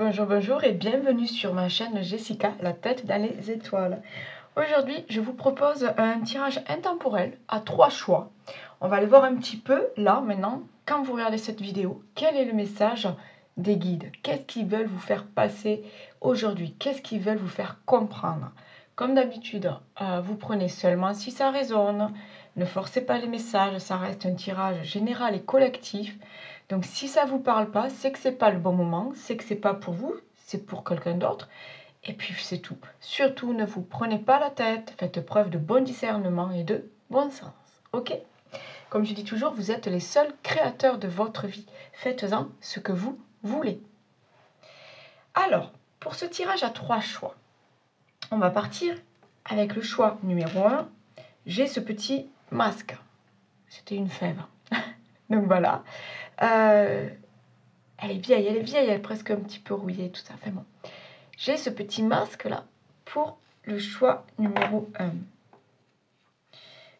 bonjour, bonjour et bienvenue sur ma chaîne Jessica, la tête dans les étoiles. Aujourd'hui, je vous propose un tirage intemporel à 3 choix. On va aller voir un petit peu, là, maintenant, quand vous regardez cette vidéo, quel est le message des guides? Qu'est-ce qu'ils veulent vous faire passer aujourd'hui? Qu'est-ce qu'ils veulent vous faire comprendre? Comme d'habitude, vous prenez seulement si ça résonne. Ne forcez pas les messages, ça reste un tirage général et collectif. Donc si ça ne vous parle pas, c'est que ce n'est pas le bon moment, c'est que ce n'est pas pour vous, c'est pour quelqu'un d'autre. Et puis c'est tout. Surtout, ne vous prenez pas la tête, faites preuve de bon discernement et de bon sens. Ok? Comme je dis toujours, vous êtes les seuls créateurs de votre vie. Faites-en ce que vous voulez. Alors, pour ce tirage à 3 choix, on va partir avec le choix numéro 1. J'ai ce petit masque. C'était une fève. Donc voilà. Elle est vieille, elle est presque un petit peu rouillée, tout ça. Enfin bon. J'ai ce petit masque là pour le choix numéro 1.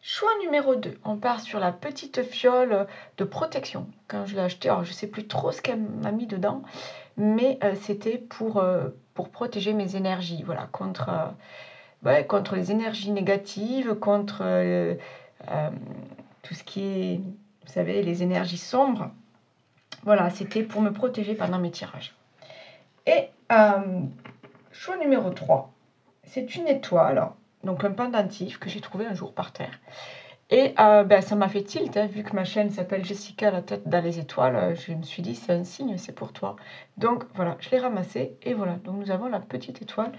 Choix numéro 2, on part sur la petite fiole de protection. Quand je l'ai achetée, alors je ne sais plus trop ce qu'elle m'a mis dedans, mais c'était pour protéger mes énergies, voilà, contre les énergies négatives, contre tout ce qui est, vous savez, les énergies sombres. Voilà, c'était pour me protéger pendant mes tirages. Et choix numéro 3, c'est une étoile, donc un pendentif que j'ai trouvé un jour par terre. Et ça m'a fait tilt, hein, vu que ma chaîne s'appelle Jessica, la tête dans les étoiles, je me suis dit c'est un signe, c'est pour toi. Donc voilà, je l'ai ramassé et voilà, donc nous avons la petite étoile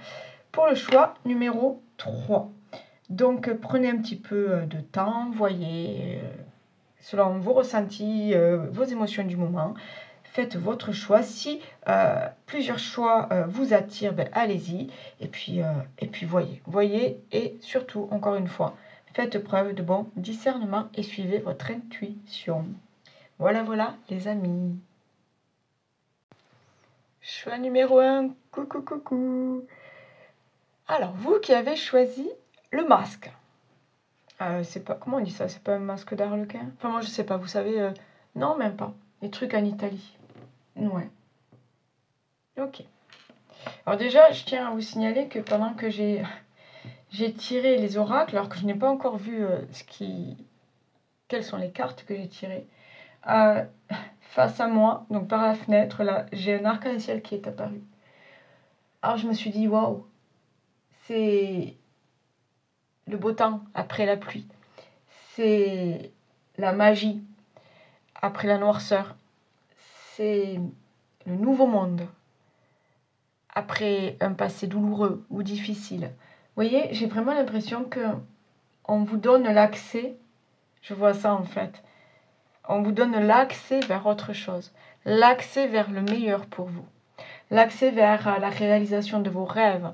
pour le choix numéro 3. Donc prenez un petit peu de temps, voyez, selon vos ressentis, vos émotions du moment. Faites votre choix. Si plusieurs choix vous attirent, allez-y. Et puis voyez. Voyez et surtout, encore une fois, faites preuve de bon discernement et suivez votre intuition. Voilà, voilà, les amis. Choix numéro 1. Coucou, coucou. Alors, vous qui avez choisi le masque. C'est pas, comment on dit ça? C'est pas un masque d'arlequin? Enfin, moi, je sais pas. Vous savez, non, même pas. Les trucs en Italie. Ouais. Ok. Alors déjà, je tiens à vous signaler que pendant que j'ai tiré les oracles, alors que je n'ai pas encore vu quelles sont les cartes que j'ai tirées, face à moi, donc par la fenêtre, là, j'ai un arc-en-ciel qui est apparu. Alors je me suis dit, waouh, c'est le beau temps après la pluie. C'est la magie après la noirceur. C'est le nouveau monde après un passé douloureux ou difficile. Vous voyez, j'ai vraiment l'impression que on vous donne l'accès, je vois ça en fait, on vous donne l'accès vers autre chose, l'accès vers le meilleur pour vous, l'accès vers la réalisation de vos rêves,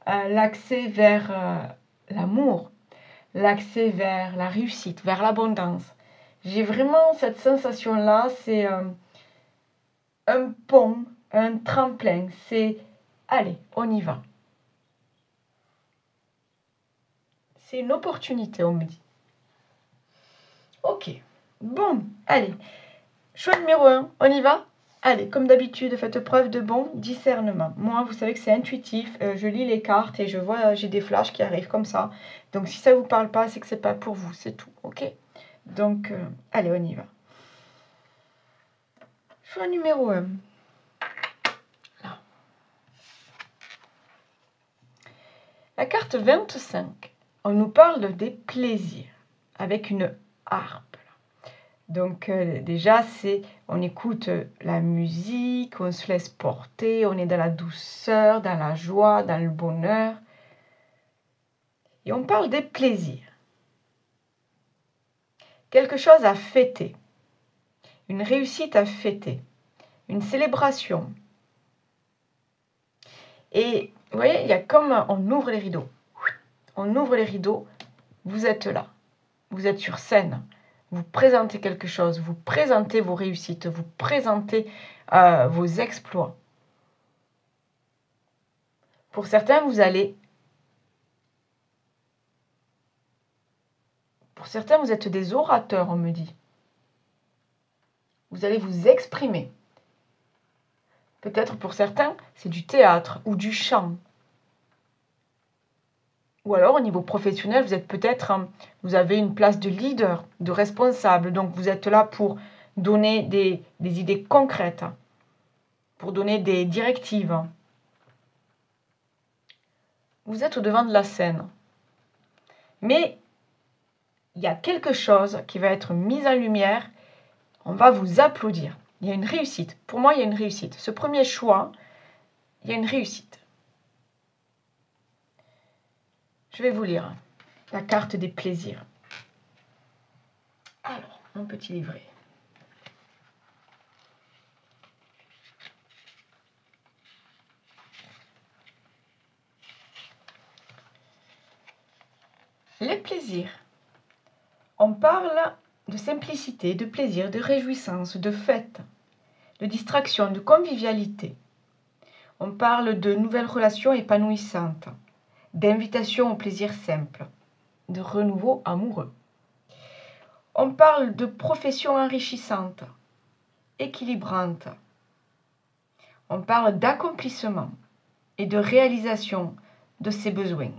l'accès vers l'amour, l'accès vers la réussite, vers l'abondance. J'ai vraiment cette sensation-là, c'est un pont, un tremplin, c'est allez, on y va. C'est une opportunité, on me dit. Ok, bon, allez. Choix numéro 1, on y va? Allez, comme d'habitude, faites preuve de bon discernement. Moi, vous savez que c'est intuitif, je lis les cartes et je vois, j'ai des flashs qui arrivent comme ça. Donc, si ça ne vous parle pas, c'est que ce n'est pas pour vous, c'est tout, ok? Donc, allez, on y va. Choix numéro 1. Là. La carte 25, on nous parle des plaisirs avec une harpe. Donc déjà, on écoute la musique, on se laisse porter, on est dans la douceur, dans la joie, dans le bonheur. Et on parle des plaisirs. Quelque chose à fêter, une réussite à fêter, une célébration. Et vous voyez, il y a comme on ouvre les rideaux. On ouvre les rideaux, vous êtes là, vous êtes sur scène. Vous présentez quelque chose, vous présentez vos réussites, vous présentez vos exploits. Pour certains, vous êtes des orateurs, on me dit. Vous allez vous exprimer. Peut-être pour certains, c'est du théâtre ou du chant. Ou alors, au niveau professionnel, vous êtes peut-être, vous avez une place de leader, de responsable. Donc, vous êtes là pour donner des idées concrètes, pour donner des directives. Vous êtes au devant de la scène. Mais il y a quelque chose qui va être mis en lumière. On va vous applaudir. Il y a une réussite. Pour moi, il y a une réussite. Ce premier choix, il y a une réussite. Je vais vous lire la carte des plaisirs. Alors, mon petit livret. Les plaisirs. On parle de simplicité, de plaisir, de réjouissance, de fête, de distraction, de convivialité. On parle de nouvelles relations épanouissantes, d'invitation au plaisir simple, de renouveau amoureux. On parle de profession enrichissante, équilibrante. On parle d'accomplissement et de réalisation de ses besoins.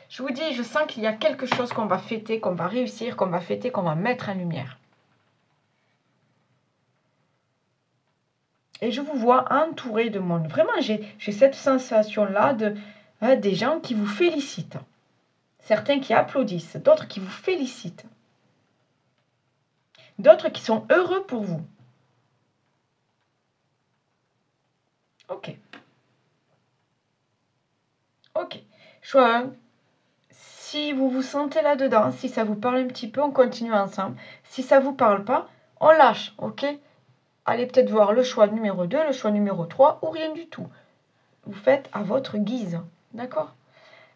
Je vous dis, je sens qu'il y a quelque chose qu'on va fêter, qu'on va réussir, qu'on va fêter, qu'on va mettre en lumière. Et je vous vois entouré de monde. Vraiment, j'ai cette sensation-là des gens qui vous félicitent. Certains qui applaudissent, d'autres qui vous félicitent. D'autres qui sont heureux pour vous. Ok. Ok. Choix 1. Si vous vous sentez là-dedans, si ça vous parle un petit peu, on continue ensemble. Si ça ne vous parle pas, on lâche, ok? Allez peut-être voir le choix numéro 2, le choix numéro 3 ou rien du tout. Vous faites à votre guise, d'accord?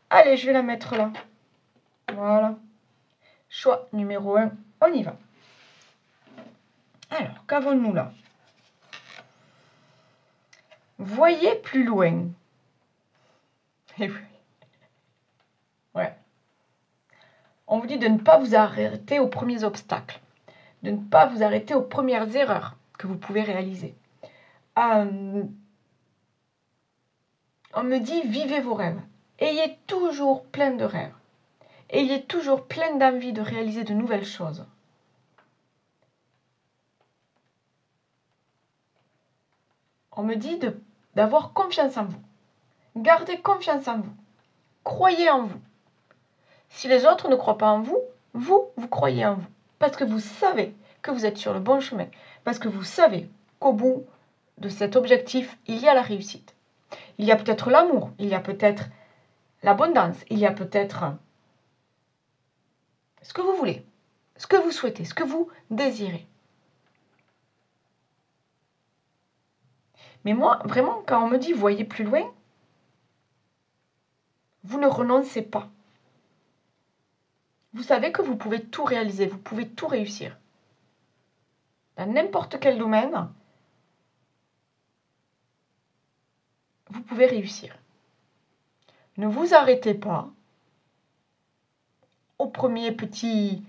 Allez, je vais la mettre là. Voilà. Choix numéro 1, on y va. Alors, qu'avons-nous là? Voyez plus loin. Eh oui. Ouais. On vous dit de ne pas vous arrêter aux premiers obstacles, de ne pas vous arrêter aux premières erreurs que vous pouvez réaliser. On me dit, vivez vos rêves. Ayez toujours plein de rêves. Ayez toujours plein d'envie de réaliser de nouvelles choses. On me dit d'avoir confiance en vous. Gardez confiance en vous. Croyez en vous. Si les autres ne croient pas en vous, vous croyez en vous. Parce que vous savez que vous êtes sur le bon chemin. Parce que vous savez qu'au bout de cet objectif, il y a la réussite. Il y a peut-être l'amour, il y a peut-être l'abondance, il y a peut-être ce que vous voulez, ce que vous souhaitez, ce que vous désirez. Mais moi, vraiment, quand on me dit « voyez plus loin », vous ne renoncez pas. Vous savez que vous pouvez tout réaliser, vous pouvez tout réussir. Dans n'importe quel domaine, vous pouvez réussir. Ne vous arrêtez pas au premier petit...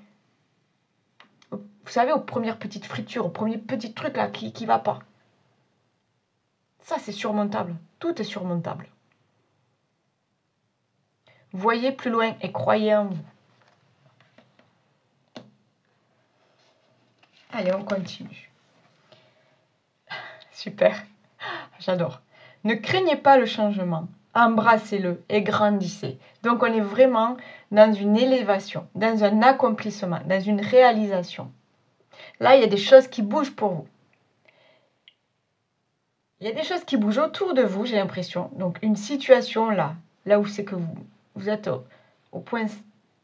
Vous savez, aux premières petites fritures, au premier petit truc là qui ne va pas. Ça, c'est surmontable. Tout est surmontable. Voyez plus loin et croyez en vous. Allez, on continue. Super. J'adore. Ne craignez pas le changement. Embrassez-le et grandissez. Donc, on est vraiment dans une élévation, dans un accomplissement, dans une réalisation. Là, il y a des choses qui bougent pour vous. Il y a des choses qui bougent autour de vous, j'ai l'impression. Donc, une situation là où c'est que vous êtes au point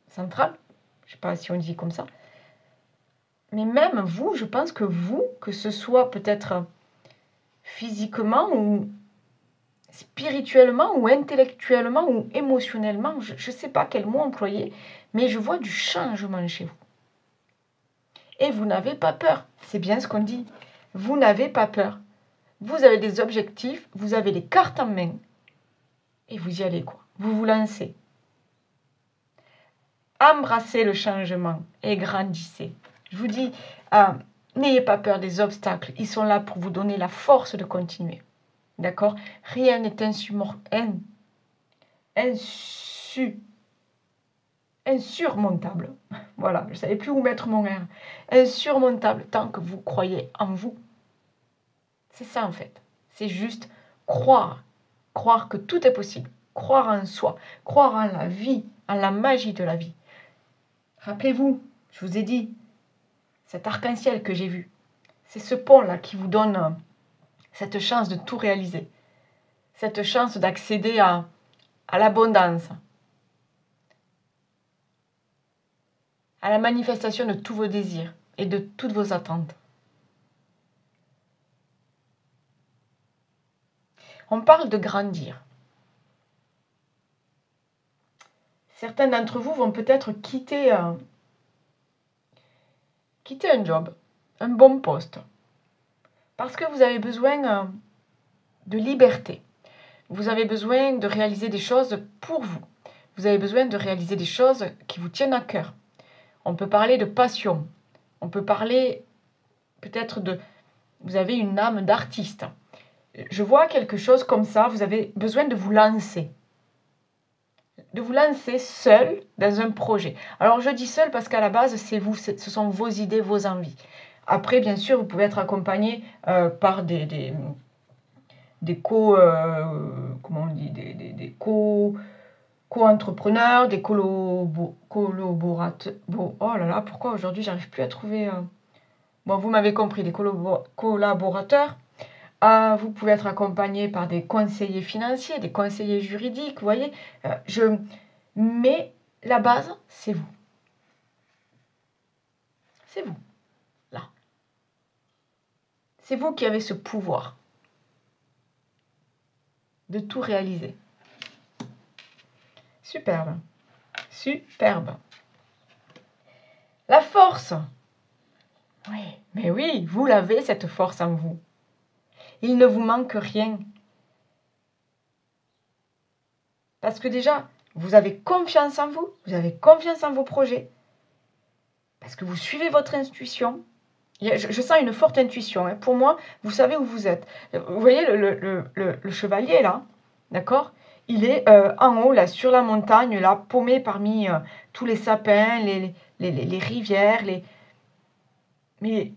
central. Je ne sais pas si on dit comme ça. Mais même vous, je pense que ce soit peut-être physiquement ou spirituellement ou intellectuellement ou émotionnellement, je ne sais pas quel mot employer, mais je vois du changement chez vous. Et vous n'avez pas peur. C'est bien ce qu'on dit. Vous n'avez pas peur. Vous avez des objectifs, vous avez les cartes en main. Et vous y allez, quoi. Vous vous lancez. Embrassez le changement et grandissez. Je vous dis, n'ayez pas peur des obstacles. Ils sont là pour vous donner la force de continuer. D'accord? Rien n'est insurmontable. Voilà, je ne savais plus où mettre mon R. Insurmontable tant que vous croyez en vous. C'est ça en fait. C'est juste croire. Croire que tout est possible. Croire en soi. Croire en la vie, en la magie de la vie. Rappelez-vous, je vous ai dit, cet arc-en-ciel que j'ai vu, c'est ce pont-là qui vous donne cette chance de tout réaliser. Cette chance d'accéder à l'abondance. À la manifestation de tous vos désirs et de toutes vos attentes. On parle de grandir. Certains d'entre vous vont peut-être quitter un job, un bon poste, parce que vous avez besoin de liberté. Vous avez besoin de réaliser des choses pour vous. Vous avez besoin de réaliser des choses qui vous tiennent à cœur. On peut parler de passion. On peut parler peut-être de... Vous avez une âme d'artiste. Je vois quelque chose comme ça. Vous avez besoin de vous lancer. De vous lancer seul dans un projet. Alors je dis seul parce qu'à la base, c'est vous. Ce sont vos idées, vos envies. Après, bien sûr, vous pouvez être accompagné par des co-entrepreneurs, des collaborateurs. Bon, oh là là, pourquoi aujourd'hui j'arrive plus à trouver... Bon, vous m'avez compris, des collaborateurs. Vous pouvez être accompagné par des conseillers financiers, des conseillers juridiques, vous voyez. Mais la base, c'est vous. C'est vous, là. C'est vous qui avez ce pouvoir de tout réaliser. Superbe. Superbe. La force. Oui, mais oui, vous l'avez, cette force en vous. Il ne vous manque rien. Parce que déjà, vous avez confiance en vous, vous avez confiance en vos projets. Parce que vous suivez votre intuition. Je sens une forte intuition. Hein. Pour moi, vous savez où vous êtes. Vous voyez le chevalier, là, d'accord? Il est en haut, là, sur la montagne, là, paumé parmi tous les sapins, les rivières, Mais,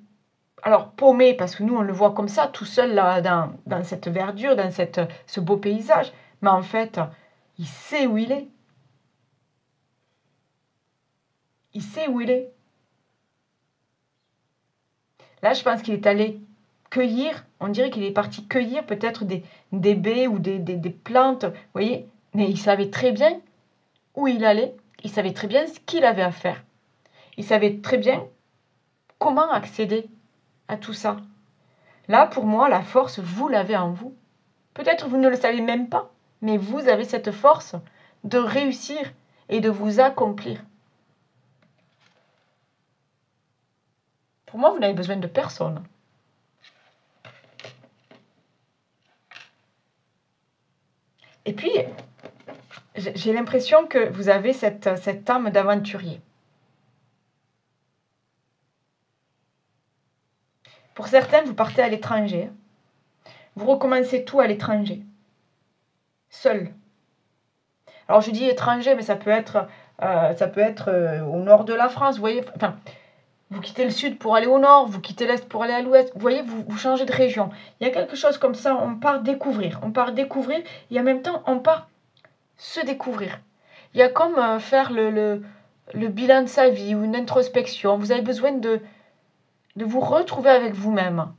alors, paumé, parce que nous, on le voit comme ça, tout seul, là, dans cette verdure, dans ce beau paysage. Mais en fait, il sait où il est. Il sait où il est. Là, je pense qu'il est allé cueillir, on dirait qu'il est parti cueillir peut-être des baies ou des plantes, vous voyez, mais il savait très bien où il allait, il savait très bien ce qu'il avait à faire. Il savait très bien comment accéder à tout ça. Là, pour moi, la force, vous l'avez en vous. Peut-être vous ne le savez même pas, mais vous avez cette force de réussir et de vous accomplir. Pour moi, vous n'avez besoin de personne. Et puis, j'ai l'impression que vous avez cette âme d'aventurier. Pour certains, vous partez à l'étranger. Vous recommencez tout à l'étranger. Seul. Alors, je dis étranger, mais ça peut être au nord de la France. Vous voyez, enfin, vous quittez le sud pour aller au nord, vous quittez l'est pour aller à l'ouest. Vous voyez, vous changez de région. Il y a quelque chose comme ça, on part découvrir. On part découvrir et en même temps, on part se découvrir. Il y a comme faire le bilan de sa vie ou une introspection. Vous avez besoin de vous retrouver avec vous-même.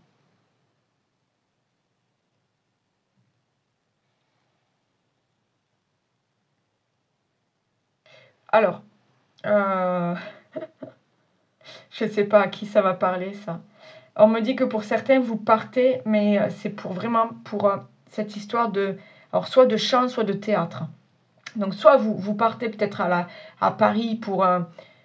Alors, je ne sais pas à qui ça va parler, ça. On me dit que pour certains, vous partez, mais c'est vraiment pour cette histoire alors soit de chant, soit de théâtre. Donc, soit vous partez peut-être à Paris pour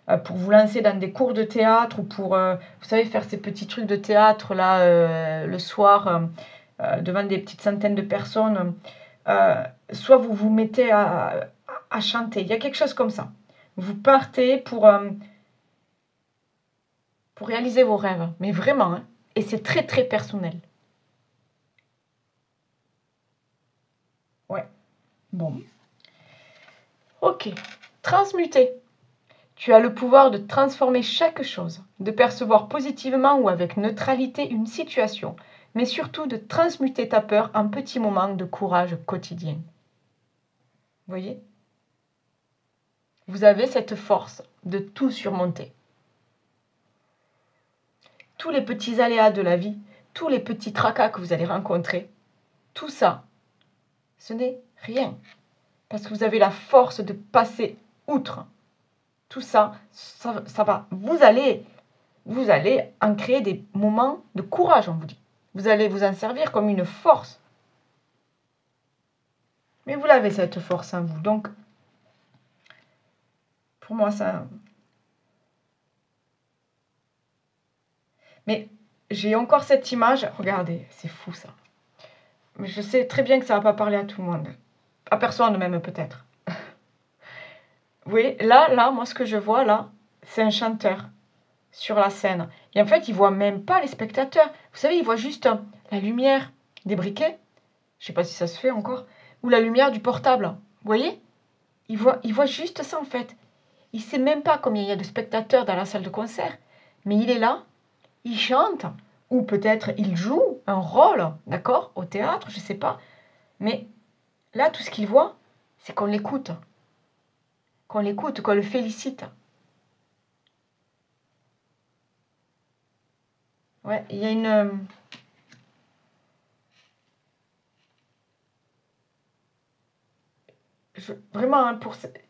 vous lancer dans des cours de théâtre ou pour, vous savez, faire ces petits trucs de théâtre là le soir devant des petites centaines de personnes. Soit vous vous mettez à chanter. Il y a quelque chose comme ça. Vous partez pour pour réaliser vos rêves. Mais vraiment, hein. Et c'est très, très personnel. Ouais. Bon. Ok. Transmuter. Tu as le pouvoir de transformer chaque chose, de percevoir positivement ou avec neutralité une situation, mais surtout de transmuter ta peur en petits moments de courage quotidien. Vous voyez? Vous avez cette force de tout surmonter. Tous les petits aléas de la vie, tous les petits tracas que vous allez rencontrer, tout ça, ce n'est rien. Parce que vous avez la force de passer outre. Tout ça, ça va. Vous allez en créer des moments de courage, on vous dit. Vous allez vous en servir comme une force. Mais vous l'avez, cette force en vous. Donc, pour moi, ça... Mais j'ai encore cette image. Regardez, c'est fou ça. Mais je sais très bien que ça ne va pas parler à tout le monde. À personne même peut-être. Vous voyez, là, moi ce que je vois là, c'est un chanteur sur la scène. Et en fait, il ne voit même pas les spectateurs. Vous savez, il voit juste la lumière des briquets. Je ne sais pas si ça se fait encore. Ou la lumière du portable. Vous voyez, il voit juste ça en fait. Il ne sait même pas combien il y a de spectateurs dans la salle de concert. Mais il est là, il chante. Ou peut-être il joue un rôle, d'accord, au théâtre, je ne sais pas. Mais là, tout ce qu'il voit, c'est qu'on l'écoute. Qu'on l'écoute, qu'on le félicite. Ouais, il y a une... vraiment, hein,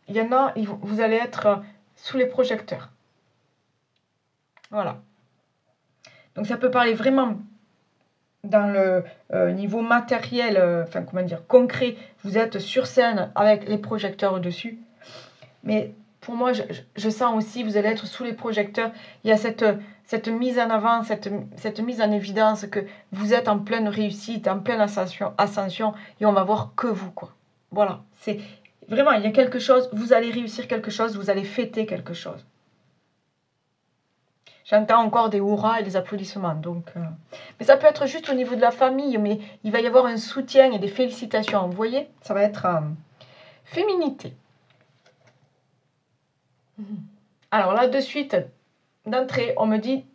il y en a, vous allez être sous les projecteurs. Voilà. Donc ça peut parler vraiment dans le niveau matériel, enfin comment dire, concret. Vous êtes sur scène avec les projecteurs au-dessus. Mais pour moi, je sens aussi, vous allez être sous les projecteurs. Il y a cette mise en avant, cette mise en évidence que vous êtes en pleine réussite, en pleine ascension, et on va voir que vous, quoi. Voilà, c'est vraiment, il y a quelque chose, vous allez réussir quelque chose, vous allez fêter quelque chose. J'entends encore des hurrahs et des applaudissements. Donc, mais ça peut être juste au niveau de la famille, mais il va y avoir un soutien et des félicitations. Vous voyez, ça va être féminité. Alors là, de suite, d'entrée, on me dit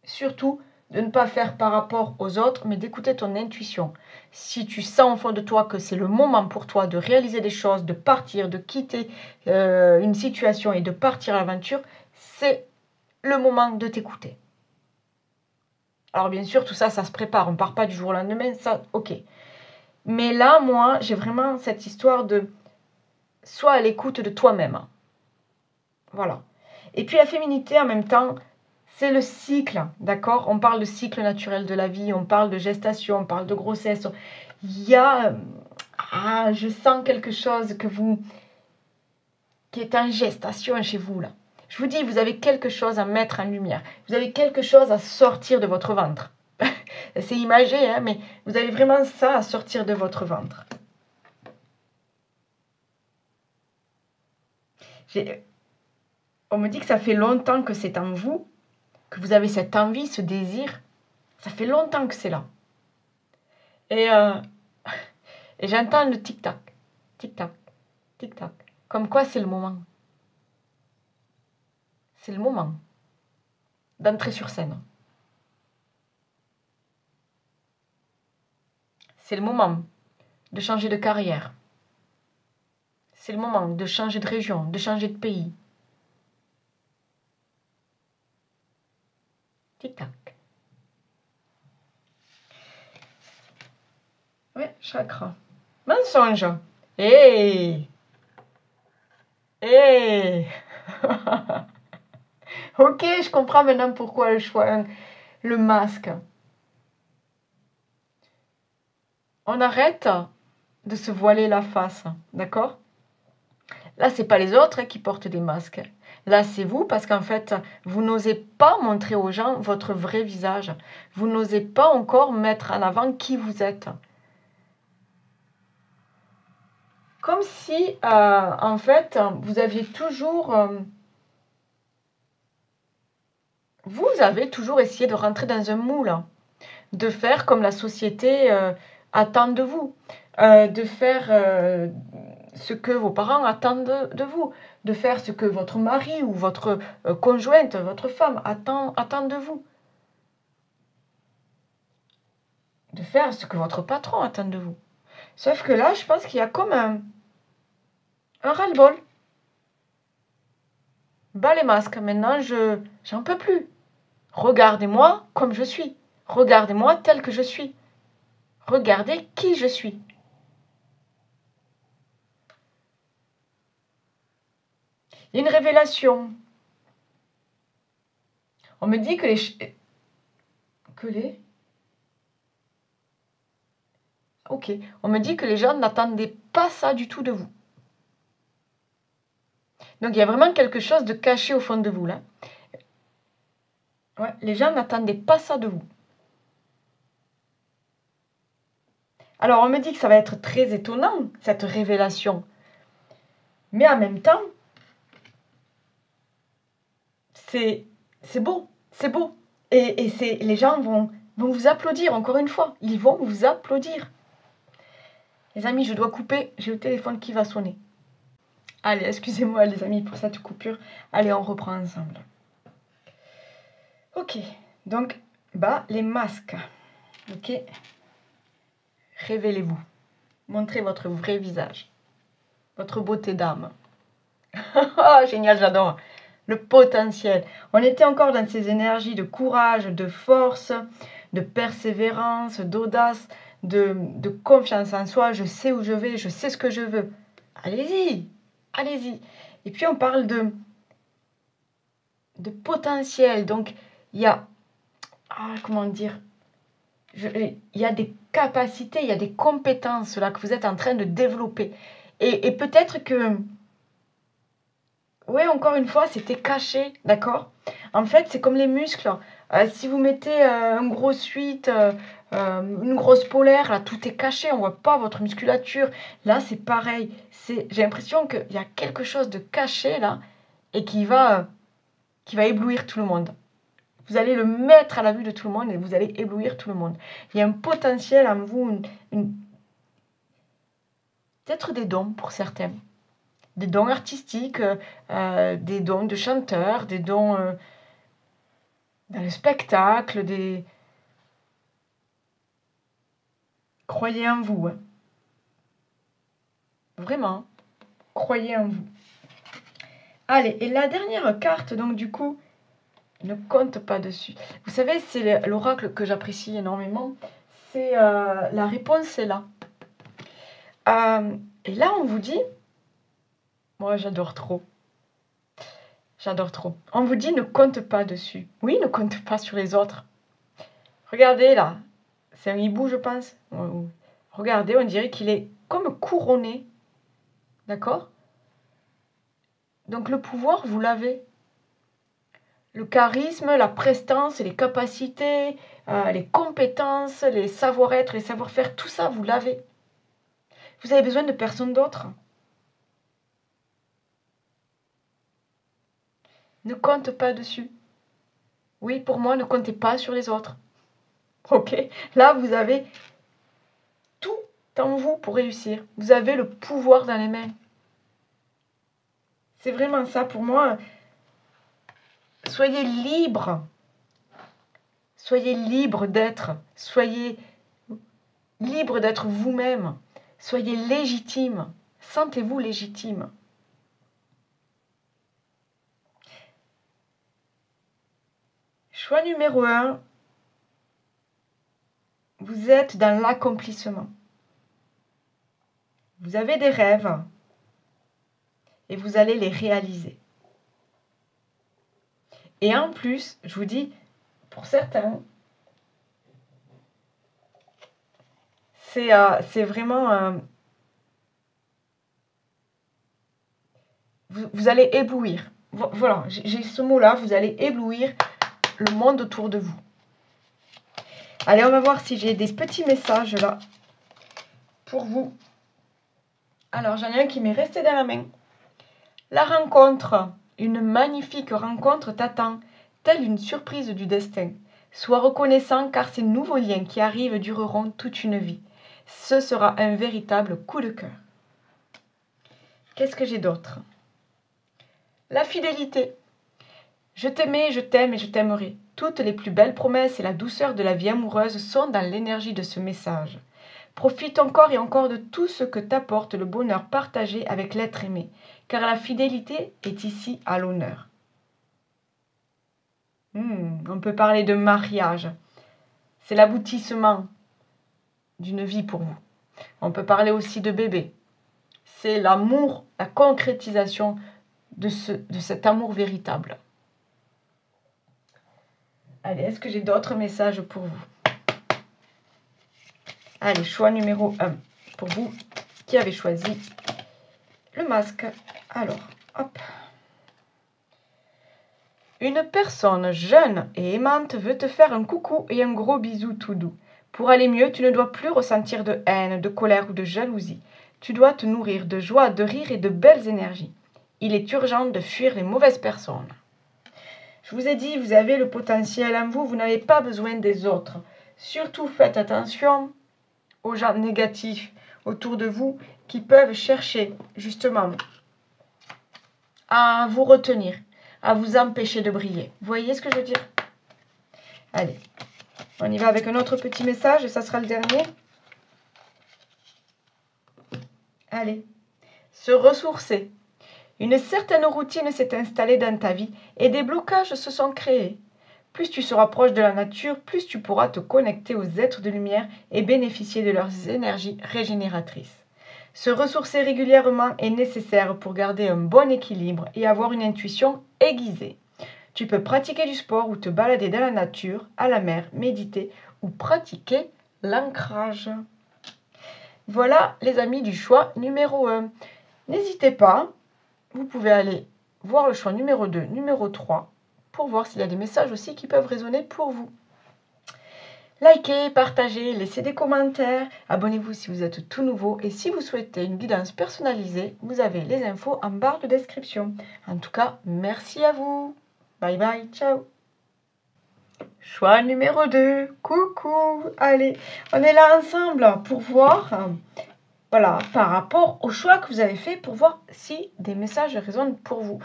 surtout de ne pas faire par rapport aux autres, mais d'écouter ton intuition. Si tu sens au fond de toi que c'est le moment pour toi de réaliser des choses, de partir, de quitter une situation et de partir à l'aventure, c'est le moment de t'écouter. Alors bien sûr, tout ça, ça se prépare. On ne part pas du jour au lendemain, ça, ok. Mais là, moi, j'ai vraiment cette histoire de sois à l'écoute de toi-même. Voilà. Et puis la féminité, en même temps, c'est le cycle, d'accord? On parle de cycle naturel de la vie, on parle de gestation, on parle de grossesse. Il y a... je sens quelque chose qui est en gestation chez vous, là. Je vous dis, vous avez quelque chose à mettre en lumière. Vous avez quelque chose à sortir de votre ventre. C'est imagé, hein, mais vous avez vraiment ça à sortir de votre ventre. On me dit que ça fait longtemps que c'est en vous, que vous avez cette envie, ce désir. Ça fait longtemps que c'est là. Et j'entends le tic-tac, tic-tac, tic-tac. Comme quoi c'est le moment. C'est le moment d'entrer sur scène. C'est le moment de changer de carrière. C'est le moment de changer de région, de changer de pays. Tic-tac. Ouais, chakra. Mensonge. Hé Hé Ok, je comprends maintenant pourquoi le choix, le masque. On arrête de se voiler la face, d'accord? Là, c'est pas les autres qui portent des masques. Là, c'est vous parce qu'en fait, vous n'osez pas montrer aux gens votre vrai visage. Vous n'osez pas encore mettre en avant qui vous êtes. Comme si, en fait, vous aviez toujours vous avez toujours essayé de rentrer dans un moule, de faire comme la société attend de vous, de faire ce que vos parents attendent de vous, de faire ce que votre mari ou votre conjointe, votre femme attend de vous, de faire ce que votre patron attend de vous. Sauf que là, je pense qu'il y a comme un ras-le-bol. Bas les masques, maintenant j'en peux plus. Regardez-moi comme je suis. Regardez-moi tel que je suis. Regardez qui je suis. Il y a une révélation. On me dit que Ok. On me dit que les gens n'attendaient pas ça du tout de vous. Donc il y a vraiment quelque chose de caché au fond de vous là. Ouais, les gens n'attendaient pas ça de vous. Alors on me dit que ça va être très étonnant, cette révélation. Mais en même temps, c'est beau, c'est beau. Et les gens vont vous applaudir, encore une fois. Ils vont vous applaudir. Les amis, je dois couper, j'ai le téléphone qui va sonner. Allez, excusez-moi les amis pour cette coupure. Allez, on reprend ensemble. Ok, donc, les masques. Ok. Révélez-vous. Montrez votre vrai visage. Votre beauté d'âme. Oh, génial, j'adore. Le potentiel. On était encore dans ces énergies de courage, de force, de persévérance, d'audace, de confiance en soi. Je sais où je vais, je sais ce que je veux. Allez-y, allez-y. Et puis on parle de potentiel. Donc il y a, comment dire, il y a des capacités, il y a des compétences là que vous êtes en train de développer. Et peut-être que ouais, encore une fois, c'était caché, d'accord? En fait, c'est comme les muscles. Si vous mettez un gros suite, une grosse polaire, là, tout est caché, on voit pas votre musculature. Là, c'est pareil. J'ai l'impression qu'il y a quelque chose de caché, là, et qui va éblouir tout le monde. Vous allez le mettre à la vue de tout le monde et vous allez éblouir tout le monde. Il y a un potentiel en vous, peut-être des dons pour certains. Des dons artistiques, des dons de chanteur, des dons dans le spectacle, Croyez en vous. Hein. Vraiment, croyez en vous. Allez, et la dernière carte, donc du coup, ne compte pas dessus. Vous savez, c'est l'oracle que j'apprécie énormément. C'est la réponse est là. Et là, on vous dit, moi j'adore trop. J'adore trop. On vous dit ne compte pas dessus. Oui, ne compte pas sur les autres. Regardez là. C'est un hibou, je pense. Regardez, on dirait qu'il est comme couronné. D'accord? Donc le pouvoir, vous l'avez. Le charisme, la prestance, les capacités, les compétences, les savoir-être, les savoir-faire, tout ça, vous l'avez. Vous avez besoin de personne d'autre. Ne compte pas dessus. Oui, pour moi, ne comptez pas sur les autres. Ok? Là, vous avez tout en vous pour réussir. Vous avez le pouvoir dans les mains. C'est vraiment ça pour moi. Soyez libre. Soyez libre d'être. Soyez libre d'être vous-même. Soyez légitime. Sentez-vous légitime. Choix numéro 1. Vous êtes dans l'accomplissement. Vous avez des rêves et vous allez les réaliser. Et en plus, je vous dis, pour certains, c'est vraiment... vous allez éblouir. Voilà, j'ai ce mot-là, vous allez éblouir le monde autour de vous. Allez, on va voir si j'ai des petits messages là pour vous. Alors, j'en ai un qui m'est resté dans la main. La rencontre, une magnifique rencontre t'attend. telle une surprise du destin. Sois reconnaissant car ces nouveaux liens qui arrivent dureront toute une vie. Ce sera un véritable coup de cœur. Qu'est-ce que j'ai d'autre? La fidélité. Je t'aimais, je t'aime et je t'aimerai. Toutes les plus belles promesses et la douceur de la vie amoureuse sont dans l'énergie de ce message. Profite encore et encore de tout ce que t'apporte le bonheur partagé avec l'être aimé, car la fidélité est ici à l'honneur. On peut parler de mariage. C'est l'aboutissement d'une vie pour vous. On peut parler aussi de bébé. C'est l'amour, la concrétisation de cet amour véritable. Allez, est-ce que j'ai d'autres messages pour vous? Allez, choix numéro 1. Pour vous qui avez choisi le masque. Alors, hop. Une personne jeune et aimante veut te faire un coucou et un gros bisou tout doux. Pour aller mieux, tu ne dois plus ressentir de haine, de colère ou de jalousie. Tu dois te nourrir de joie, de rire et de belles énergies. Il est urgent de fuir les mauvaises personnes. Je vous ai dit, vous avez le potentiel en vous, vous n'avez pas besoin des autres. Surtout faites attention aux gens négatifs autour de vous qui peuvent chercher justement à vous retenir, à vous empêcher de briller. Vous voyez ce que je veux dire? Allez, on y va avec un autre petit message et ça sera le dernier. Allez, se ressourcer. Une certaine routine s'est installée dans ta vie et des blocages se sont créés. Plus tu seras proche de la nature, plus tu pourras te connecter aux êtres de lumière et bénéficier de leurs énergies régénératrices. Se ressourcer régulièrement est nécessaire pour garder un bon équilibre et avoir une intuition aiguisée. Tu peux pratiquer du sport ou te balader dans la nature, à la mer, méditer ou pratiquer l'ancrage. Voilà les amis du choix numéro 1. N'hésitez pas, vous pouvez aller voir le choix numéro 2, numéro 3 pour voir s'il y a des messages aussi qui peuvent résonner pour vous. Likez, partagez, laissez des commentaires, abonnez-vous si vous êtes tout nouveau et si vous souhaitez une guidance personnalisée, vous avez les infos en barre de description. En tout cas, merci à vous. Bye bye, ciao. Choix numéro 2, coucou. Allez, on est là ensemble pour voir, voilà, par rapport au choix que vous avez fait, pour voir si des messages résonnent pour vous.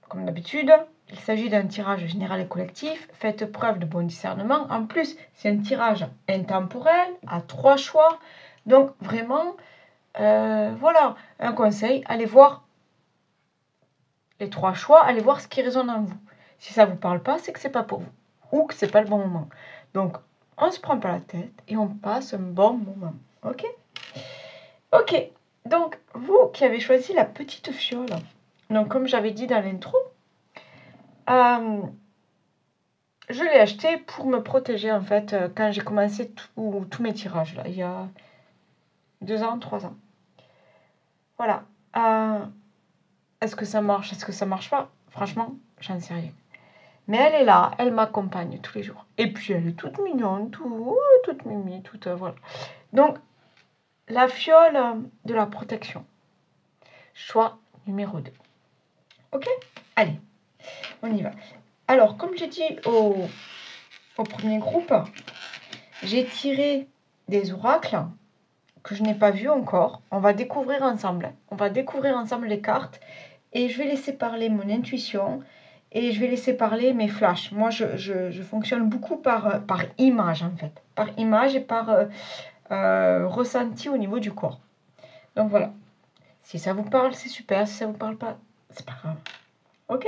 Comme d'habitude, il s'agit d'un tirage général et collectif. Faites preuve de bon discernement. En plus, c'est un tirage intemporel à 3 choix. Donc, vraiment, voilà, un conseil. Allez voir les 3 choix. Allez voir ce qui résonne en vous. Si ça ne vous parle pas, c'est que ce n'est pas pour vous. Ou que ce n'est pas le bon moment. Donc, on ne se prend pas la tête et on passe un bon moment. Ok? Ok. Donc, vous qui avez choisi la petite fiole. Donc, comme j'avais dit dans l'intro, je l'ai acheté pour me protéger en fait quand j'ai commencé tous mes tirages là, il y a 2 ans, 3 ans. Voilà. Est-ce que ça marche? Est-ce que ça marche pas? Franchement, j'en sais rien. Mais elle est là, elle m'accompagne tous les jours. Et puis elle est toute mignonne, toute mimi, toute voilà. Donc, la fiole de la protection. Choix numéro 2. Ok? Allez, on y va. Alors, comme j'ai dit au premier groupe, j'ai tiré des oracles que je n'ai pas vus encore. On va découvrir ensemble. On va découvrir ensemble les cartes. Et je vais laisser parler mon intuition. Et je vais laisser parler mes flashs. Moi, je fonctionne beaucoup par image, en fait. Par image et par ressenti au niveau du corps. Donc, voilà. Si ça vous parle, c'est super. Si ça ne vous parle pas, c'est pas grave. Ok?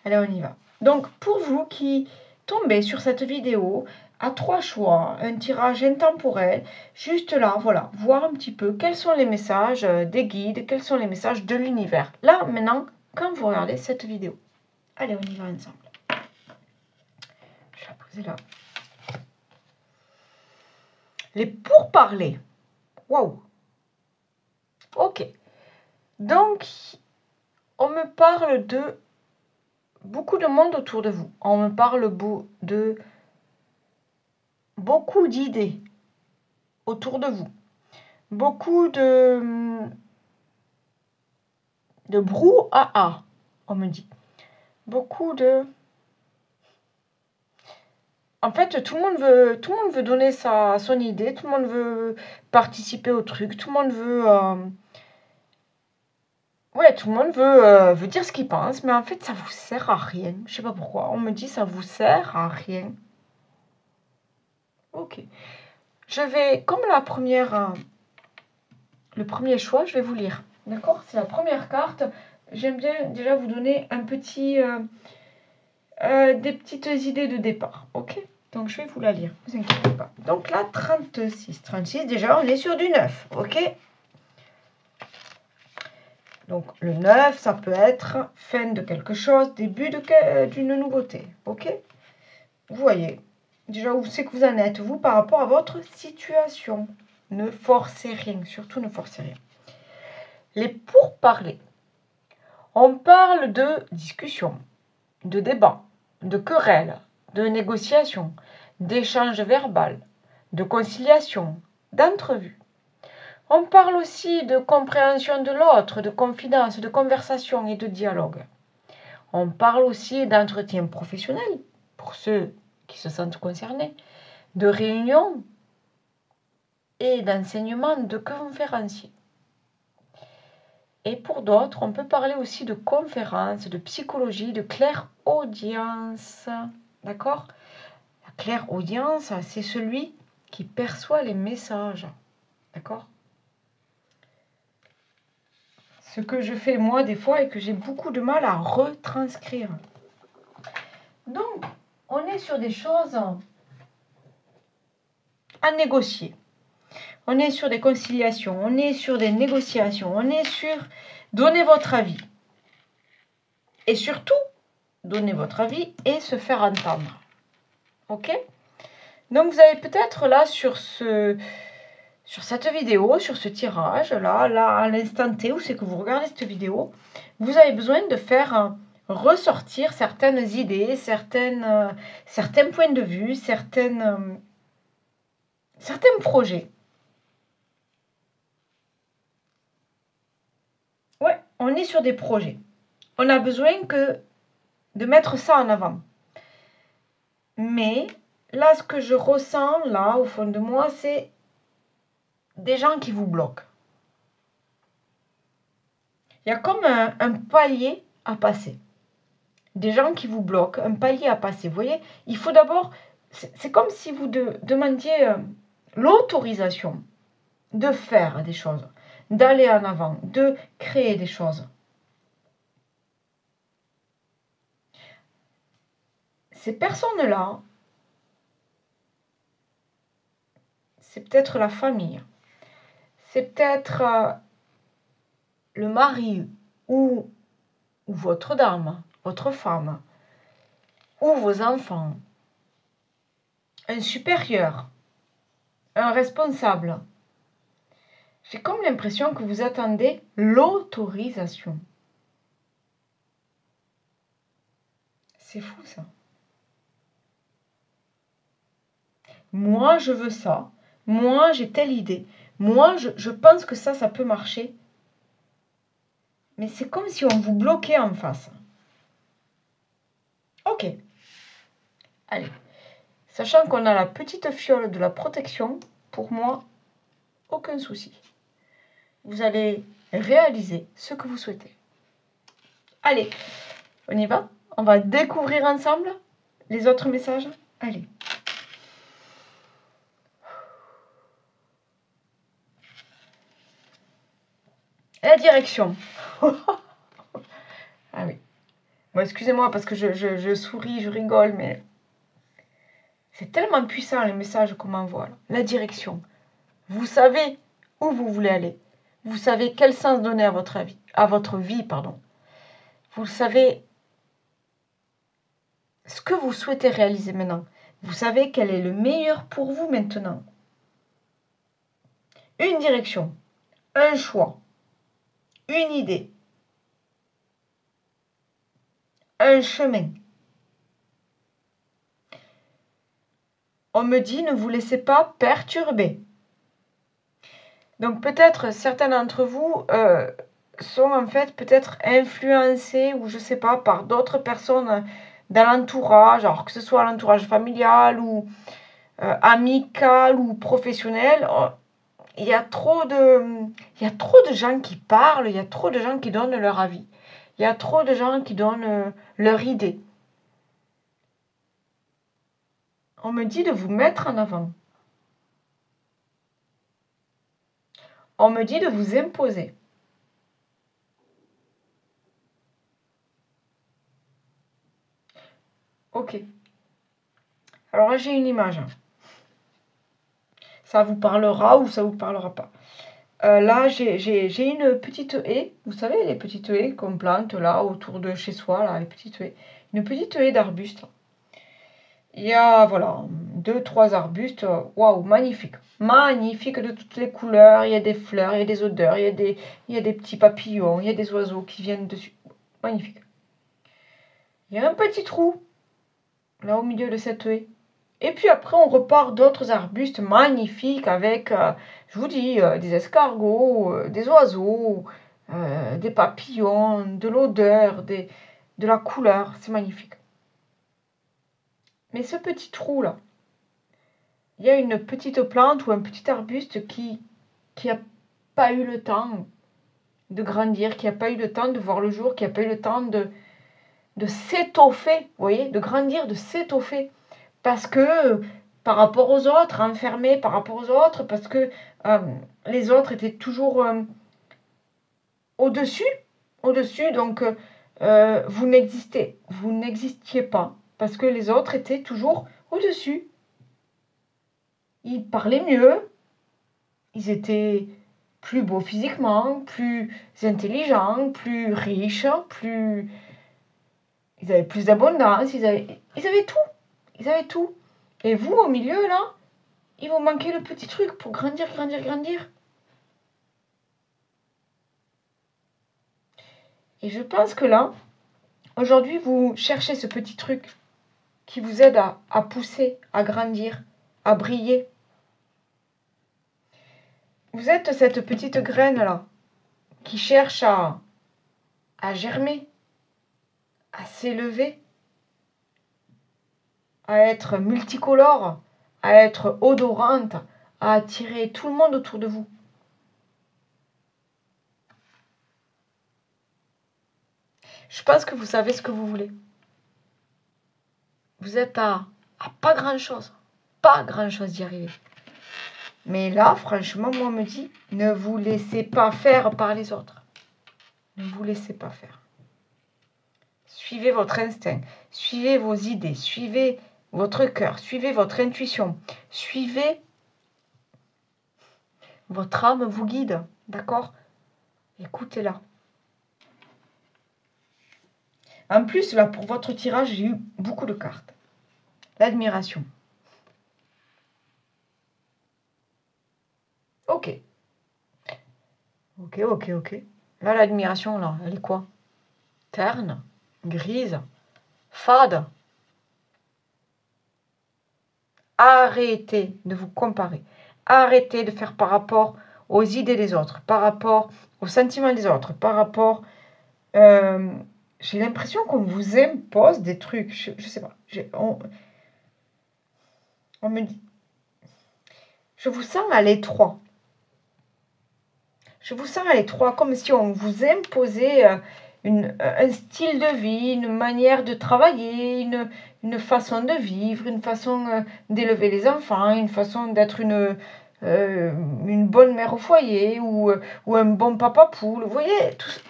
Allez, on y va. Donc, pour vous qui tombez sur cette vidéo, à 3 choix, un tirage intemporel, juste là, voilà, voir un petit peu quels sont les messages des guides, quels sont les messages de l'univers. Là, maintenant, quand vous regardez cette vidéo. Allez, on y va ensemble. Je vais la poser là. Les pourparlers. Waouh! Ok. Donc, on me parle de beaucoup de monde autour de vous. On me parle de beaucoup d'idées autour de vous. Beaucoup de brouhaha, on me dit. Beaucoup de En fait, tout le monde veut donner son idée, tout le monde veut participer au truc, tout le monde veut... ouais, tout le monde veut dire ce qu'il pense, mais en fait, ça vous sert à rien. Je sais pas pourquoi. On me dit ça vous sert à rien. Ok. Je vais, comme le premier choix, je vais vous lire. D'accord? C'est la première carte. J'aime bien déjà vous donner des petites idées de départ. Ok? Donc, je vais vous la lire. Ne vous inquiétez pas. Donc, là, 36. 36, déjà, on est sur du 9. Ok? Donc, le 9, ça peut être fin de quelque chose, début d'une nouveauté. Ok? Vous voyez déjà où c'est que vous en êtes, vous, par rapport à votre situation. Ne forcez rien. Surtout, ne forcez rien. Les pourparlers. On parle de discussion, de débat, de querelle, de négociation, d'échange verbal, de conciliation, d'entrevue. On parle aussi de compréhension de l'autre, de confidence, de conversation et de dialogue. On parle aussi d'entretien professionnel, pour ceux qui se sentent concernés, de réunion et d'enseignement de conférenciers. Et pour d'autres, on peut parler aussi de conférences, de psychologie, de clairaudience. D'accord? La clairaudience, c'est celui qui perçoit les messages. D'accord? Ce que je fais moi des fois et que j'ai beaucoup de mal à retranscrire. Donc, on est sur des choses à négocier. On est sur des conciliations, on est sur des négociations, on est sur donner votre avis. Et surtout, donner votre avis et se faire entendre. Ok? Donc, vous avez peut-être là sur cette vidéo, sur ce tirage, là à l'instant T où c'est que vous regardez cette vidéo, vous avez besoin de faire ressortir certaines idées, certains points de vue, certains projets. Ouais, on est sur des projets. On a besoin de mettre ça en avant. Mais là, ce que je ressens, là, au fond de moi, c'est des gens qui vous bloquent. Il y a comme un palier à passer. Des gens qui vous bloquent, un palier à passer. Vous voyez, il faut d'abord... C'est comme si vous demandiez l'autorisation de faire des choses, d'aller en avant, de créer des choses. Ces personnes-là, c'est peut-être la famille, c'est peut-être le mari ou votre dame, votre femme, ou vos enfants, un supérieur, un responsable. J'ai comme l'impression que vous attendez l'autorisation. C'est fou ça. Moi, je veux ça. Moi, j'ai telle idée. Moi, je pense que ça peut marcher. Mais c'est comme si on vous bloquait en face. Ok. Allez. Sachant qu'on a la petite fiole de la protection, pour moi, aucun souci. Vous allez réaliser ce que vous souhaitez. Allez, on y va? On va découvrir ensemble les autres messages. Allez. La direction. Ah oui. Bon, excusez-moi parce que je souris, je rigole, mais c'est tellement puissant les messages qu'on m'envoie. La direction. Vous savez où vous voulez aller. Vous savez quel sens donner à votre vie. Vous savez ce que vous souhaitez réaliser maintenant. Vous savez quel est le meilleur pour vous maintenant. Une direction, un choix, une idée, un chemin. On me dit, ne vous laissez pas perturber. Donc peut-être certains d'entre vous sont en fait peut-être influencés ou je sais pas par d'autres personnes dans l'entourage, alors que ce soit l'entourage familial ou amical ou professionnel, il y a trop de gens qui parlent, il y a trop de gens qui donnent leur avis. Il y a trop de gens qui donnent leur idée. On me dit de vous mettre en avant. On me dit de vous imposer. Ok. Alors là, j'ai une image. Ça vous parlera ou ça vous parlera pas. Là, j'ai une petite haie. Vous savez, les petites haies qu'on plante là autour de chez soi, là, les petites haies. Une petite haie d'arbustes. Il y a, voilà, 2-3 arbustes. Waouh, magnifique. Magnifique de toutes les couleurs. Il y a des fleurs, il y a des odeurs, il y a des petits papillons, il y a des oiseaux qui viennent dessus. Magnifique. Il y a un petit trou, là au milieu de cette haie. Et puis après, on repart d'autres arbustes magnifiques avec, je vous dis, des escargots, des oiseaux, des papillons, de l'odeur, de la couleur. C'est magnifique. Mais ce petit trou-là, il y a une petite plante ou un petit arbuste qui n'a pas eu le temps de grandir, qui n'a pas eu le temps de voir le jour, qui n'a pas eu le temps de s'étoffer, vous voyez, de grandir, de s'étoffer. Parce que par rapport aux autres, enfermés par rapport aux autres, parce que les autres étaient toujours au-dessus, donc vous n'existiez pas, parce que les autres étaient toujours au-dessus. Ils parlaient mieux, ils étaient plus beaux physiquement, plus intelligents, plus riches, ils avaient plus d'abondance, ils avaient tout. Ils avaient tout. Et vous, au milieu, là, il vous manquait le petit truc pour grandir. Et je pense que là, aujourd'hui, vous cherchez ce petit truc qui vous aide à pousser, à grandir, à briller. Vous êtes cette petite graine-là qui cherche à germer, à s'élever, à être multicolore, à être odorante, à attirer tout le monde autour de vous. Je pense que vous savez ce que vous voulez. Vous êtes à pas grand-chose. Pas grand-chose d'y arriver. Mais là, franchement, moi, on me dit, ne vous laissez pas faire par les autres. Ne vous laissez pas faire. Suivez votre instinct. Suivez vos idées. Suivez votre cœur. Suivez votre intuition. Suivez votre âme vous guide. D'accord? Écoutez-la. En plus, là, pour votre tirage, j'ai eu beaucoup de cartes. L'admiration. Ok. Là, l'admiration, là, elle est quoi? Terne, grise, fade. Arrêtez de vous comparer. Arrêtez de faire par rapport aux idées des autres, par rapport aux sentiments des autres, par rapport... j'ai l'impression qu'on vous impose des trucs. Je sais pas. On me dit... Je vous sens à l'étroit. Je vous sens à l'étroit, comme si on vous imposait un style de vie, une manière de travailler, une façon de vivre, une façon d'élever les enfants, une façon d'être une bonne mère au foyer ou un bon papa poule. Vous voyez, tout ça.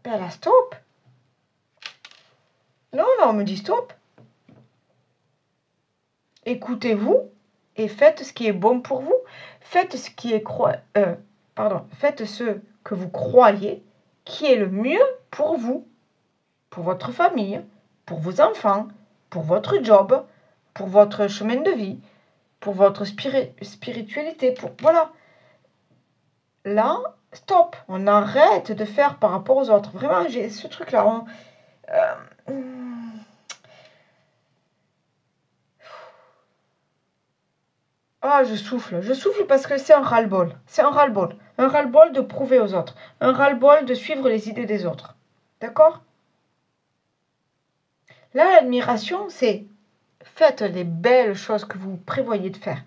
Ben là, stop. Non, on me dit stop. Écoutez-vous et faites ce qui est bon pour vous. Faites ce que vous croyez qui est le mieux pour vous, pour votre famille, pour vos enfants, pour votre job, pour votre chemin de vie, pour votre spiritualité. Voilà. Là, stop. On arrête de faire par rapport aux autres. Vraiment, j'ai ce truc-là. Ah, je souffle parce que c'est un ras-le-bol. C'est un ras-le-bol. Un ras-le-bol de prouver aux autres. Un ras-le-bol de suivre les idées des autres. D'accord? Là, l'admiration, c'est faites les belles choses que vous prévoyez de faire.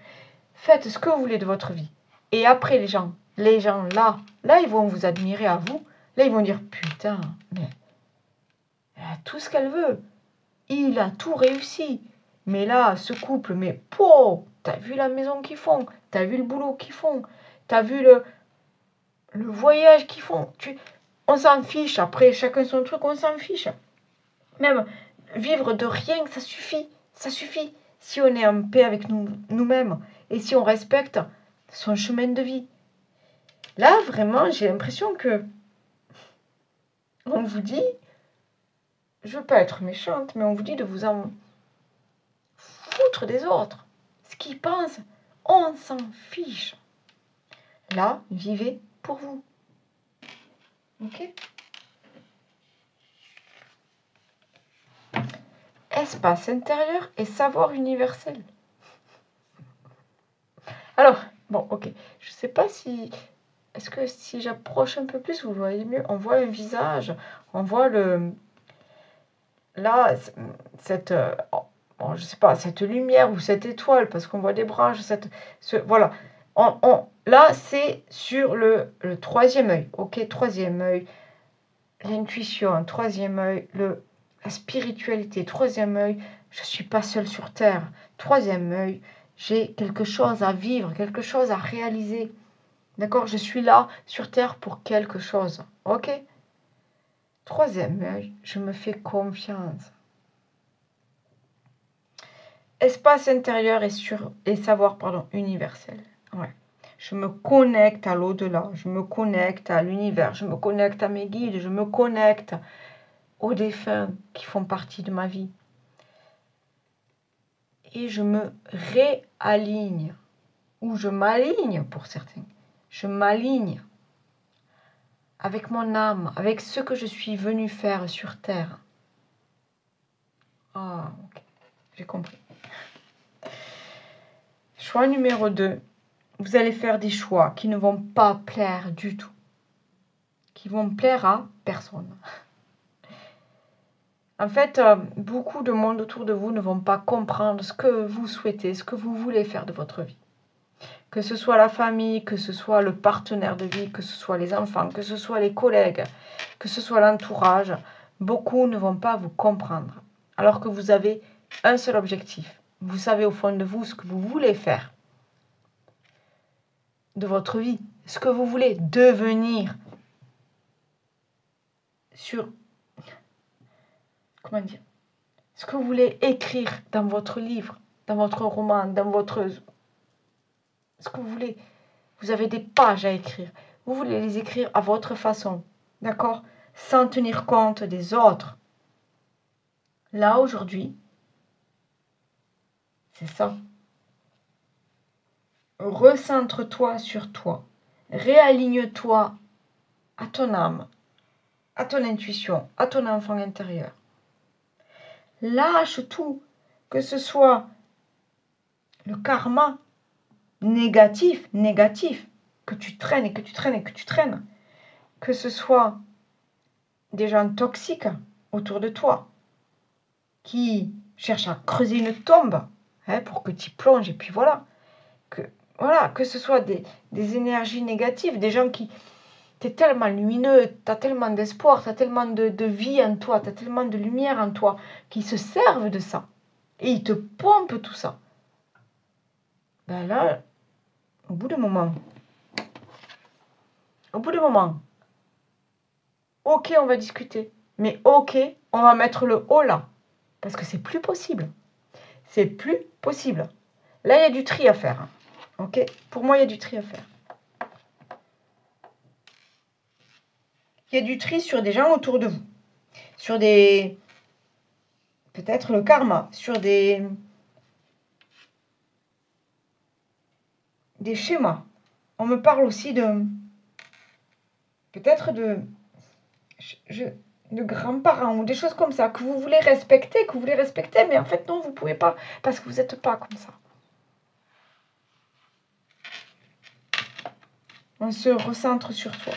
Faites ce que vous voulez de votre vie. Et après, les gens là, ils vont vous admirer à vous. Là, ils vont dire, putain, mais elle a tout ce qu'elle veut. Il a tout réussi. Mais là, ce couple, mais t'as vu la maison qu'ils font, t'as vu le boulot qu'ils font, t'as vu le voyage qu'ils font. On s'en fiche. Après, chacun son truc, on s'en fiche. Même vivre de rien, ça suffit. Ça suffit. Si on est en paix avec nous-mêmes et si on respecte son chemin de vie. Là, vraiment, j'ai l'impression que on vous dit, je veux pas être méchante, mais on vous dit de vous en foutre des autres. Ce qu'ils pensent, on s'en fiche. Là, vivez pour vous. Ok? Espace intérieur et savoir universel. Alors, bon, ok. Je sais pas si... Est-ce que si j'approche un peu plus, vous voyez mieux? On voit un visage, on voit là, cette... Bon, je sais pas, cette lumière ou cette étoile, parce qu'on voit des branches, voilà. Là, c'est sur le troisième œil, ok? Troisième œil, l'intuition, troisième œil, la spiritualité, troisième œil, je ne suis pas seule sur Terre. Troisième œil, j'ai quelque chose à vivre, quelque chose à réaliser. D'accord? Je suis là sur Terre pour quelque chose. Ok? Troisième œil, je me fais confiance. Espace intérieur et savoir universel. Ouais. Je me connecte à l'au-delà, je me connecte à l'univers, je me connecte à mes guides, je me connecte aux défunts qui font partie de ma vie. Et je me réaligne, ou je m'aligne pour certains. Je m'aligne avec mon âme, avec ce que je suis venu faire sur Terre. Ah, ok, j'ai compris. Choix numéro 2. Vous allez faire des choix qui ne vont pas plaire du tout. Qui vont plaire à personne. En fait, beaucoup de monde autour de vous ne vont pas comprendre ce que vous souhaitez, ce que vous voulez faire de votre vie. Que ce soit la famille, que ce soit le partenaire de vie, que ce soit les enfants, que ce soit les collègues, que ce soit l'entourage, beaucoup ne vont pas vous comprendre. Alors que vous avez un seul objectif. Vous savez au fond de vous ce que vous voulez faire de votre vie, ce que vous voulez devenir sur... Comment dire? Ce que vous voulez écrire dans votre livre, dans votre roman, dans votre... Ce que vous voulez. Vous avez des pages à écrire. Vous voulez les écrire à votre façon. D'accord? Sans tenir compte des autres. Là, aujourd'hui, c'est ça. Recentre-toi sur toi. Réaligne-toi à ton âme, à ton intuition, à ton enfant intérieur. Lâche tout, que ce soit le karma négatif, que tu traînes et que tu traînes et que tu traînes, que ce soit des gens toxiques autour de toi, qui cherchent à creuser une tombe pour que tu plonges, et puis voilà, que ce soit des énergies négatives, des gens qui... T'es tellement lumineux, t'as tellement d'espoir, t'as tellement de vie en toi, t'as tellement de lumière en toi, qui se servent de ça, et ils te pompent tout ça. Ben là, au bout d'un moment, ok, on va discuter, mais ok, on va mettre le haut là, parce que c'est plus possible. C'est plus possible. Là, il y a du tri à faire. Ok? Pour moi, il y a du tri à faire. Il y a du tri sur des gens autour de vous. Sur des... Peut-être le karma. Sur des schémas. On me parle aussi de... Peut-être de grands-parents ou des choses comme ça que vous voulez respecter, mais en fait non, vous ne pouvez pas parce que vous n'êtes pas comme ça. On se recentre sur soi.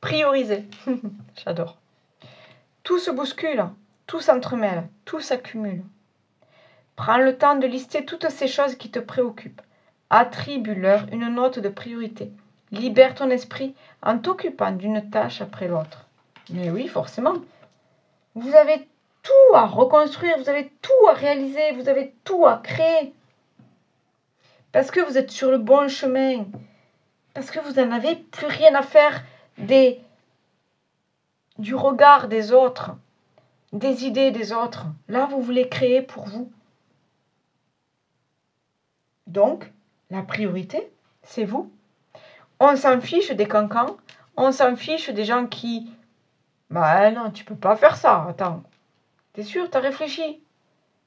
Prioriser. J'adore. Tout se bouscule, tout s'entremêle, tout s'accumule. Prends le temps de lister toutes ces choses qui te préoccupent. Attribue-leur une note de priorité. Libère ton esprit en t'occupant d'une tâche après l'autre. Mais oui, forcément. Vous avez tout à reconstruire, vous avez tout à réaliser, vous avez tout à créer. Parce que vous êtes sur le bon chemin. Parce que vous n'en avez plus rien à faire du regard des autres, des idées des autres. Là, vous voulez créer pour vous. Donc, la priorité, c'est vous. On s'en fiche des cancans, on s'en fiche des gens qui... Bah non, tu peux pas faire ça, attends. T'es sûr, t'as réfléchi?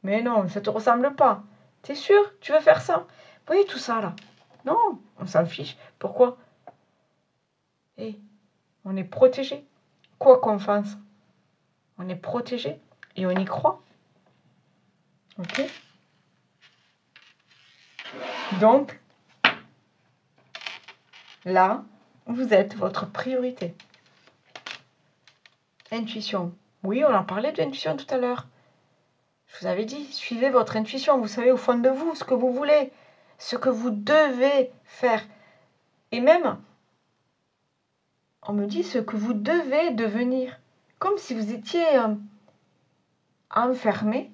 Mais non, ça te ressemble pas. T'es sûr, tu veux faire ça? Vous voyez tout ça là? Non, on s'en fiche. Pourquoi? On est protégé. Quoi qu'on fasse, on est protégé et on y croit. Ok? Donc, là, vous êtes votre priorité. Intuition. Oui, on en parlait d'intuition tout à l'heure. Je vous avais dit, suivez votre intuition. Vous savez au fond de vous ce que vous voulez, ce que vous devez faire. Et même, on me dit ce que vous devez devenir. Comme si vous étiez enfermé.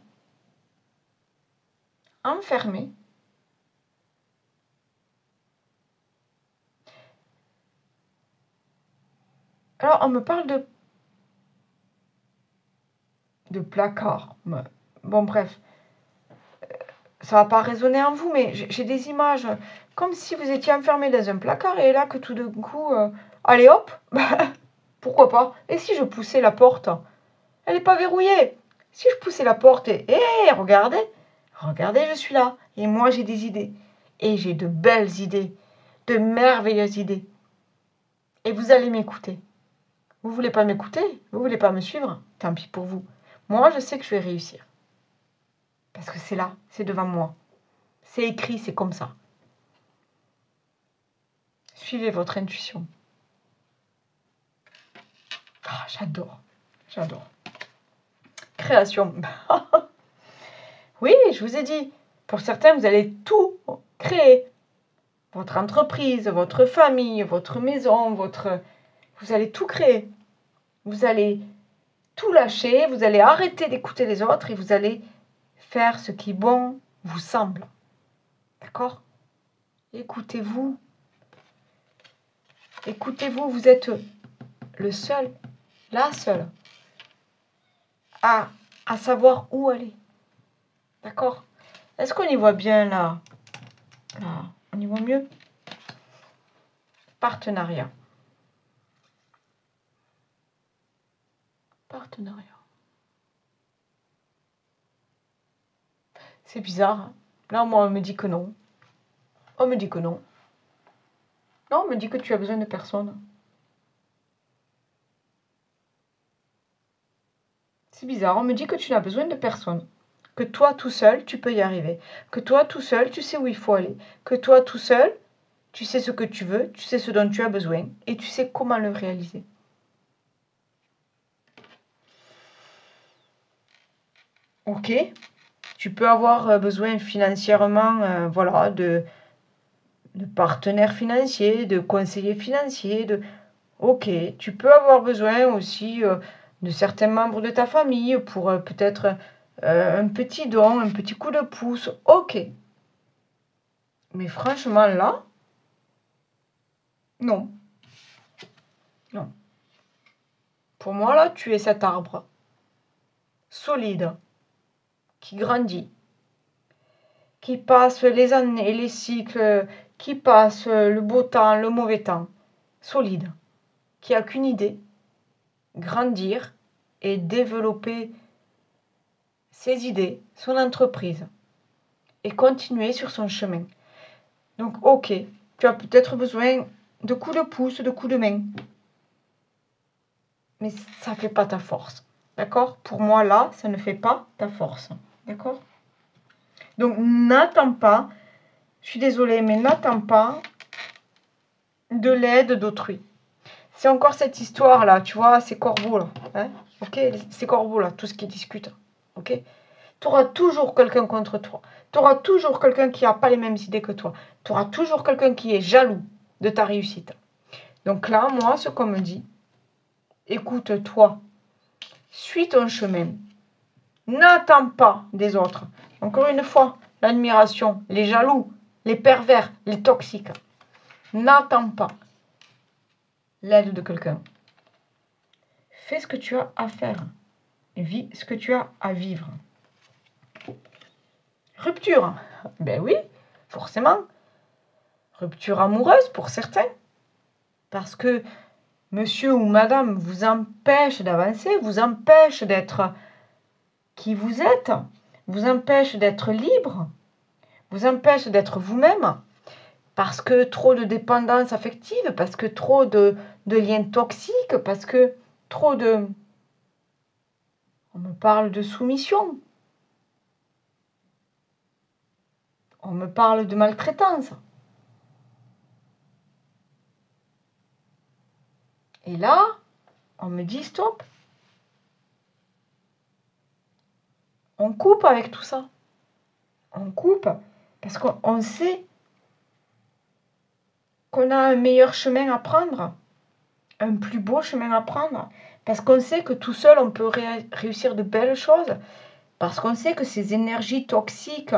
Enfermé. Alors, on me parle de placard. Bon, bref. Ça va pas résonner en vous, mais j'ai des images. Comme si vous étiez enfermé dans un placard et là que tout d'un coup... allez hop, pourquoi pas? Et si je poussais la porte? Elle n'est pas verrouillée. Si je poussais la porte et... regardez, je suis là. Et moi, j'ai des idées. Et j'ai de belles idées. De merveilleuses idées. Et vous allez m'écouter. Vous voulez pas m'écouter? Vous voulez pas me suivre? Tant pis pour vous. Moi, je sais que je vais réussir. Parce que c'est là, c'est devant moi. C'est écrit, c'est comme ça. Suivez votre intuition. Ah, j'adore. Création. Oui, je vous ai dit. Pour certains, vous allez tout créer. Votre entreprise, votre famille, votre maison, vous allez tout créer. Vous allez tout lâcher, vous allez arrêter d'écouter les autres et vous allez faire ce qui bon vous semble. D'accord? Écoutez-vous. Écoutez-vous, vous êtes le seul, la seule, à savoir où aller. D'accord? Est-ce qu'on y voit bien là? Là, on y voit mieux? Partenariat. Partenariat. C'est bizarre. Hein? Là, moi, on me dit que non. On me dit que non. Non, on me dit que tu as besoin de personne. C'est bizarre, on me dit que tu n'as besoin de personne. Que toi, tout seul, tu peux y arriver. Que toi, tout seul, tu sais où il faut aller. Que toi, tout seul, tu sais ce que tu veux, tu sais ce dont tu as besoin et tu sais comment le réaliser. Ok, tu peux avoir besoin financièrement, voilà, de partenaires financiers, de conseillers financiers, Ok, tu peux avoir besoin aussi de certains membres de ta famille pour peut-être un petit don, un petit coup de pouce. Ok. Mais franchement, là, non. Non. Pour moi, là, tu es cet arbre solide, qui grandit, qui passe les années, les cycles, qui passe le beau temps, le mauvais temps. Solide, qui a qu'une idée, grandir et développer ses idées, son entreprise et continuer sur son chemin. Donc, ok, tu as peut-être besoin de coups de pouce, de coups de main. Mais ça ne fait pas ta force. D'accord? Pour moi, là, ça ne fait pas ta force. D'accord? Donc, n'attends pas, je suis désolée, mais n'attends pas de l'aide d'autrui. C'est encore cette histoire-là, tu vois, ces corbeaux-là. Hein? Ok, ces corbeaux-là, tout ce qui discute. Ok, tu auras toujours quelqu'un contre toi. Tu auras toujours quelqu'un qui n'a pas les mêmes idées que toi. Tu auras toujours quelqu'un qui est jaloux de ta réussite. Donc là, moi, ce qu'on me dit, écoute-toi, suis ton chemin. N'attends pas des autres. Encore une fois, l'admiration, les jaloux, les pervers, les toxiques. N'attends pas l'aide de quelqu'un. Fais ce que tu as à faire. Vis ce que tu as à vivre. Rupture. Ben oui, forcément. Rupture amoureuse pour certains. Parce que monsieur ou madame vous empêche d'avancer, vous empêche d'être qui vous êtes, vous empêche d'être libre, vous empêche d'être vous-même. Parce que trop de dépendance affective, parce que trop de liens toxiques, parce que trop de... On me parle de soumission. On me parle de maltraitance. Et là, on me dit stop. On coupe avec tout ça. On coupe parce qu'on sait qu'on a un meilleur chemin à prendre, un plus beau chemin à prendre, parce qu'on sait que tout seul, on peut réussir de belles choses, parce qu'on sait que ces énergies toxiques,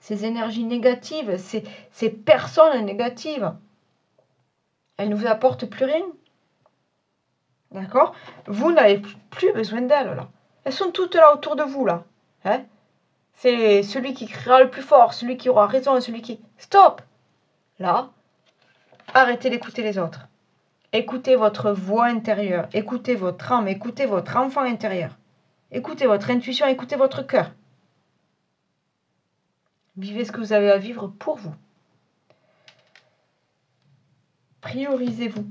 ces énergies négatives, ces personnes négatives, elles ne vous apportent plus rien. D'accord? Vous n'avez plus besoin d'elles, là. Elles sont toutes là autour de vous, là. Hein? C'est celui qui criera le plus fort, celui qui aura raison, celui qui... Stop! Là, arrêtez d'écouter les autres. Écoutez votre voix intérieure, écoutez votre âme, écoutez votre enfant intérieur. Écoutez votre intuition, écoutez votre cœur. Vivez ce que vous avez à vivre pour vous. Priorisez-vous.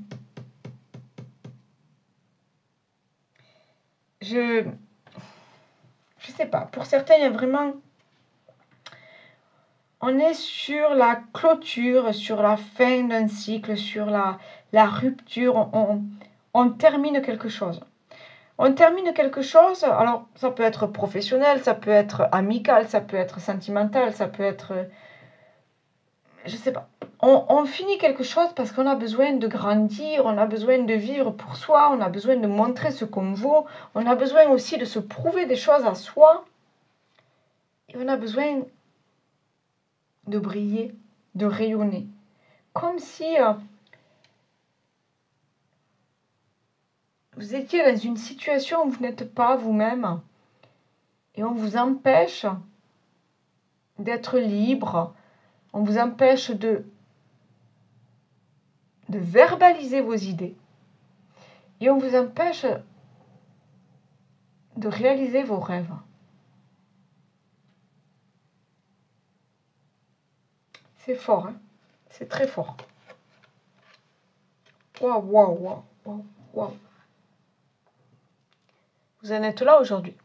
Je sais pas, pour certains, il y a vraiment... On est sur la clôture, sur la fin d'un cycle, sur la rupture. On termine quelque chose. On termine quelque chose, alors ça peut être professionnel, ça peut être amical, ça peut être sentimental, ça peut être... Je sais pas. On finit quelque chose parce qu'on a besoin de grandir, on a besoin de vivre pour soi, on a besoin de montrer ce qu'on vaut, on a besoin aussi de se prouver des choses à soi. Et on a besoin de briller, de rayonner. Comme si vous étiez dans une situation où vous n'êtes pas vous-même et on vous empêche d'être libre, on vous empêche de verbaliser vos idées et on vous empêche de réaliser vos rêves. C'est fort, hein? C'est très fort. Waouh, waouh, waouh, waouh, waouh. Vous en êtes là aujourd'hui.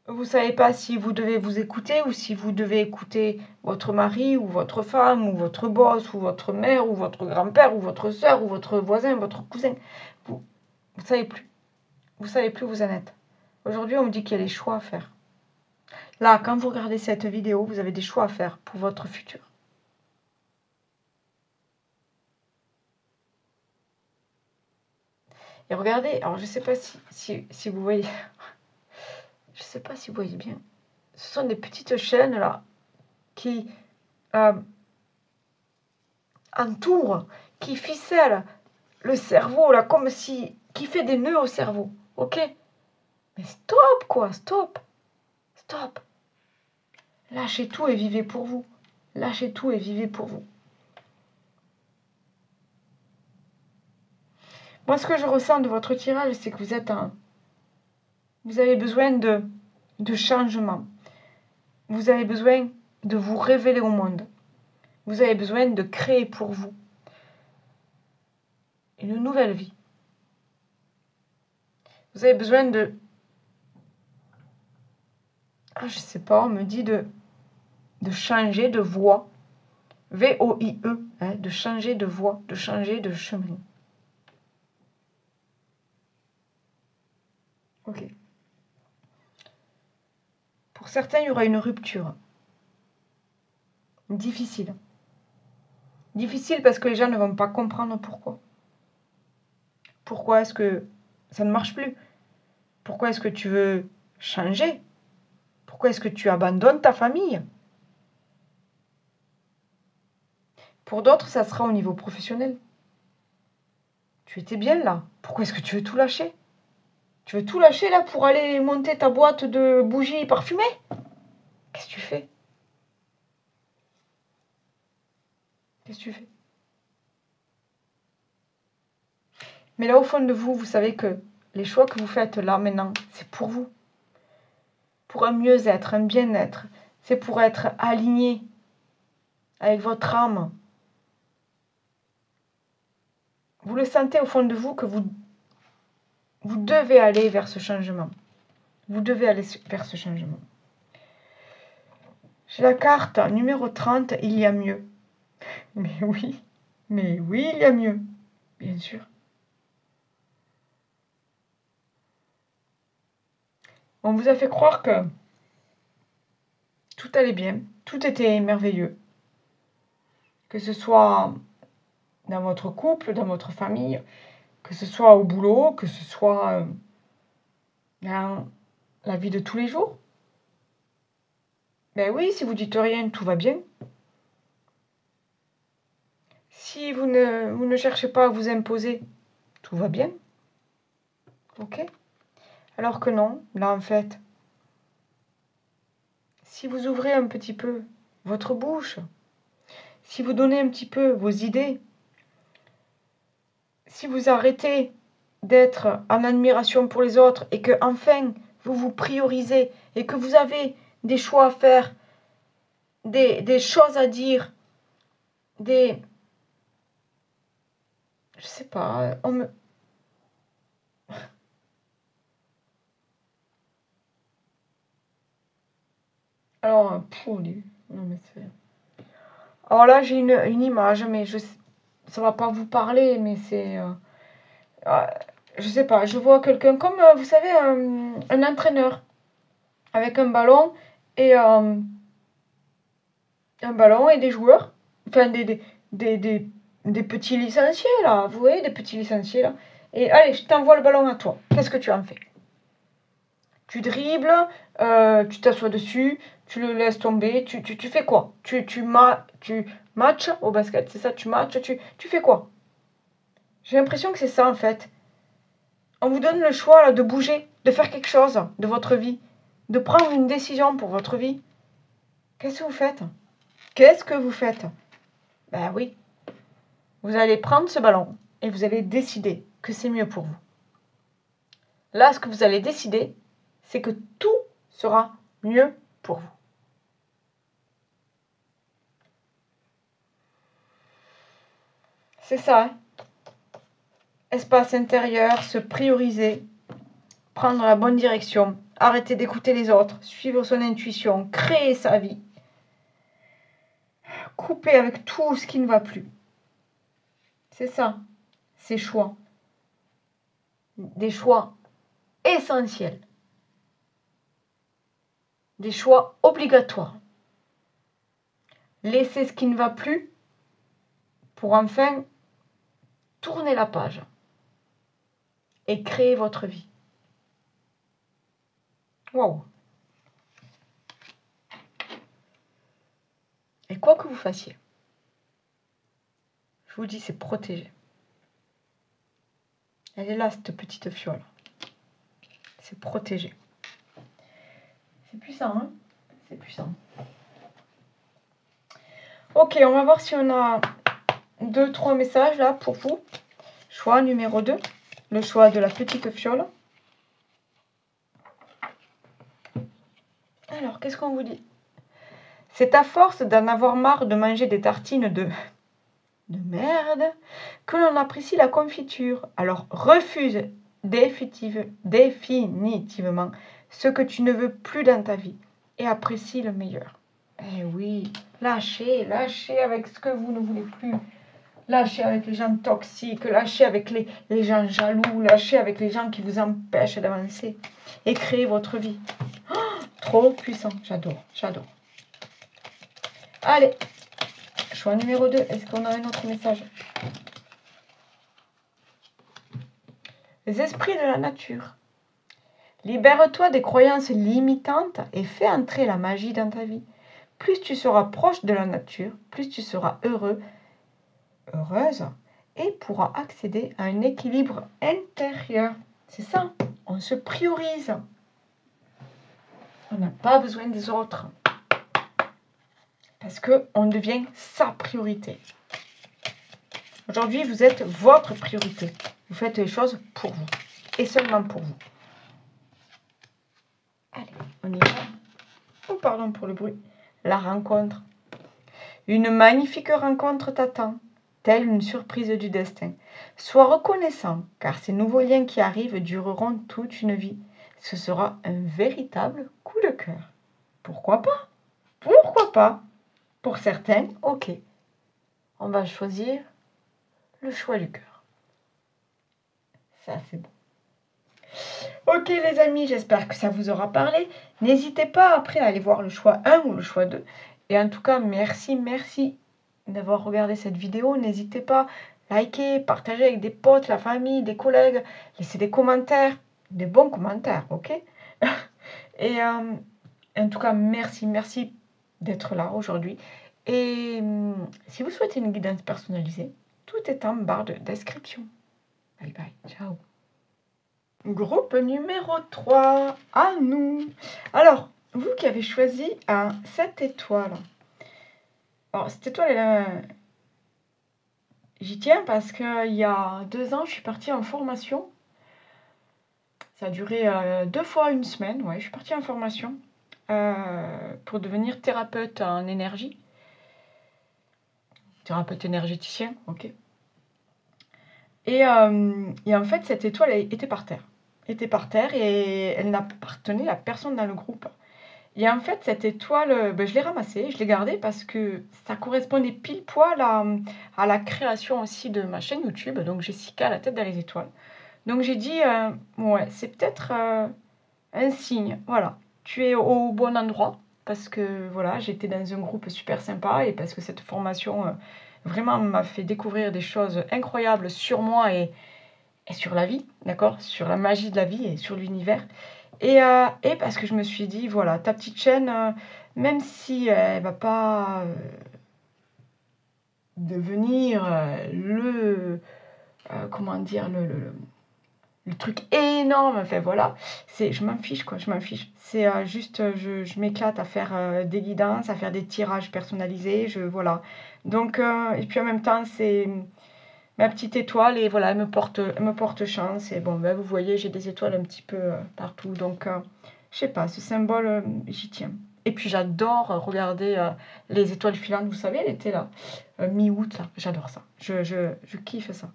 Vous ne savez pas si vous devez vous écouter ou si vous devez écouter votre mari ou votre femme ou votre boss ou votre mère ou votre grand-père ou votre soeur ou votre voisin, votre cousin. Vous ne savez plus. Vous ne savez plus où vous en êtes. Aujourd'hui, on vous dit qu'il y a des choix à faire. Là, quand vous regardez cette vidéo, vous avez des choix à faire pour votre futur. Et regardez, alors je ne sais pas si vous voyez... Je ne sais pas si vous voyez bien. Ce sont des petites chaînes là qui entourent, qui ficellent le cerveau là, comme si... qui fait des nœuds au cerveau. Ok? Mais stop quoi, stop. Stop. Lâchez tout et vivez pour vous. Lâchez tout et vivez pour vous. Moi, ce que je ressens de votre tirage, c'est que vous êtes un... Vous avez besoin de changement. Vous avez besoin de vous révéler au monde. Vous avez besoin de créer pour vous une nouvelle vie. Vous avez besoin de... Ah, je sais pas, on me dit de changer de voie. V-O-I-E, hein, de changer de voie, de changer de chemin. Ok. Pour certains, il y aura une rupture. Difficile. Difficile parce que les gens ne vont pas comprendre pourquoi. Pourquoi est-ce que ça ne marche plus? Pourquoi est-ce que tu veux changer? Pourquoi est-ce que tu abandonnes ta famille? Pour d'autres, ça sera au niveau professionnel. Tu étais bien là. Pourquoi est-ce que tu veux tout lâcher? Tu veux tout lâcher là pour aller monter ta boîte de bougies parfumées? Qu'est-ce que tu fais? Qu'est-ce que tu fais? Mais là, au fond de vous, vous savez que les choix que vous faites là, maintenant, c'est pour vous. Pour un mieux-être, un bien-être. C'est pour être aligné avec votre âme. Vous le sentez au fond de vous que vous devez aller vers ce changement. Vous devez aller vers ce changement. J'ai la carte numéro 30, il y a mieux. Mais oui, il y a mieux, bien sûr. On vous a fait croire que tout allait bien, tout était merveilleux. Que ce soit dans votre couple, dans votre famille, que ce soit au boulot, que ce soit dans la vie de tous les jours. Ben oui, si vous dites rien, tout va bien. Si vous ne cherchez pas à vous imposer, tout va bien. Ok? Alors que non, là en fait, si vous ouvrez un petit peu votre bouche, si vous donnez un petit peu vos idées, si vous arrêtez d'être en admiration pour les autres et que enfin vous vous priorisez et que vous avez des choix à faire, des choses à dire, je sais pas, alors, non mais c'est... Alors là, j'ai une image, mais ça va pas vous parler, mais c'est... je sais pas, je vois quelqu'un comme, vous savez, un entraîneur avec un ballon et des joueurs, enfin des petits licenciés là, vous voyez, des petits licenciés là. Et allez, je t'envoie le ballon à toi. Qu'est-ce que tu en fais? Tu dribbles, tu t'assois dessus, tu le laisses tomber, tu fais quoi? Tu matches au basket, c'est ça, tu matches, tu fais quoi? J'ai l'impression que c'est ça en fait. On vous donne le choix là, de bouger, de faire quelque chose de votre vie, de prendre une décision pour votre vie. Qu'est-ce que vous faites? Qu'est-ce que vous faites? Ben oui, vous allez prendre ce ballon et vous allez décider que c'est mieux pour vous. Là, ce que vous allez décider, c'est que tout sera mieux pour vous. C'est ça, hein? Espace intérieur, se prioriser, prendre la bonne direction, arrêter d'écouter les autres, suivre son intuition, créer sa vie, couper avec tout ce qui ne va plus. C'est ça, ces choix. Des choix essentiels. Des choix obligatoires. Laissez ce qui ne va plus pour enfin tourner la page et créer votre vie. Waouh! Et quoi que vous fassiez, je vous dis, c'est protégé. Elle est là, cette petite fiole. C'est protégé. C'est puissant, hein? C'est puissant. Ok, on va voir si on a 2-3 messages là pour vous. Choix numéro 2, le choix de la petite fiole. Alors, qu'est-ce qu'on vous dit? C'est à force d'en avoir marre de manger des tartines de merde que l'on apprécie la confiture. Alors, refuse définitivement ce que tu ne veux plus dans ta vie et apprécie le meilleur. Eh oui, lâchez avec ce que vous ne voulez plus. Lâchez avec les gens toxiques, lâchez avec les gens jaloux, lâchez avec les gens qui vous empêchent d'avancer et créer votre vie. Oh, trop puissant, j'adore, j'adore. Allez, choix numéro 2, est-ce qu'on a un autre message? Les esprits de la nature. Libère-toi des croyances limitantes et fais entrer la magie dans ta vie. Plus tu seras proche de la nature, plus tu seras heureux, heureuse, et pourras accéder à un équilibre intérieur. C'est ça, on se priorise. On n'a pas besoin des autres. Parce qu'on devient sa priorité. Aujourd'hui, vous êtes votre priorité. Vous faites les choses pour vous. Et seulement pour vous. Allez, on y va. Oh, pardon pour le bruit. La rencontre. Une magnifique rencontre t'attend, telle une surprise du destin. Sois reconnaissant, car ces nouveaux liens qui arrivent dureront toute une vie. Ce sera un véritable coup de cœur. Pourquoi pas? Pourquoi pas? Pour certains, ok. On va choisir le choix du cœur. Ça, c'est bon. Ok les amis, j'espère que ça vous aura parlé. N'hésitez pas après à aller voir le choix 1 ou le choix 2. Et en tout cas, merci d'avoir regardé cette vidéo. N'hésitez pas à liker, partager avec des potes, la famille, des collègues. Laissez des commentaires, des bons commentaires, ok? Et en tout cas, merci d'être là aujourd'hui. Et si vous souhaitez une guidance personnalisée, tout est en barre de description. Bye bye, ciao. Groupe numéro 3, à nous. Alors, vous qui avez choisi un 7 étoiles. Alors, cette étoile, j'y tiens parce qu'il y a 2 ans, je suis partie en formation. Ça a duré 2 fois une semaine. Ouais, je suis partie en formation pour devenir thérapeute en énergie. Thérapeute énergéticien, ok. Et en fait, cette étoile était par terre. Et elle n'appartenait à personne dans le groupe. Et en fait, cette étoile, je l'ai ramassée, je l'ai gardée parce que ça correspondait pile poil à la création aussi de ma chaîne YouTube, donc Jessica, la tête dans les étoiles. Donc j'ai dit, ouais, c'est peut-être un signe, voilà, tu es au bon endroit, parce que voilà, j'étais dans un groupe super sympa et parce que cette formation vraiment m'a fait découvrir des choses incroyables sur moi et sur la vie, d'accord, sur la magie de la vie et sur l'univers. Et parce que je me suis dit, voilà, ta petite chaîne, même si elle ne va pas devenir comment dire, le truc énorme, enfin voilà, je m'en fiche quoi, je m'en fiche. C'est juste, je m'éclate à faire des guidances, à faire des tirages personnalisés, voilà. Donc, et puis en même temps, c'est ma petite étoile et voilà, elle me porte chance. Et bon, ben, vous voyez, j'ai des étoiles un petit peu partout. Donc, je sais pas, ce symbole, j'y tiens. Et puis, j'adore regarder les étoiles filantes. Vous savez, elle était là, mi-août, là. J'adore ça. Je kiffe ça.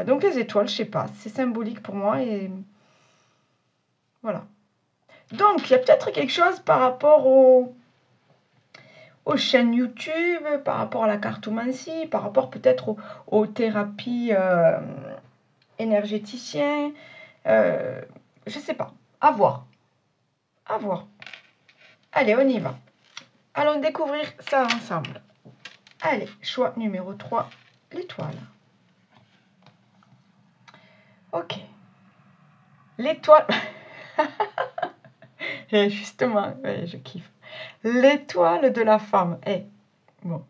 Donc, les étoiles, je sais pas, c'est symbolique pour moi. Et voilà. Donc, il y a peut-être quelque chose par rapport aux chaînes YouTube, par rapport à la cartomancie, par rapport peut-être aux thérapies énergéticiennes. Je sais pas. À voir. À voir. Allez, on y va. Allons découvrir ça ensemble. Allez, choix numéro 3, l'étoile. Ok. L'étoile. Et justement, ouais, je kiffe. L'étoile de la femme. Bon.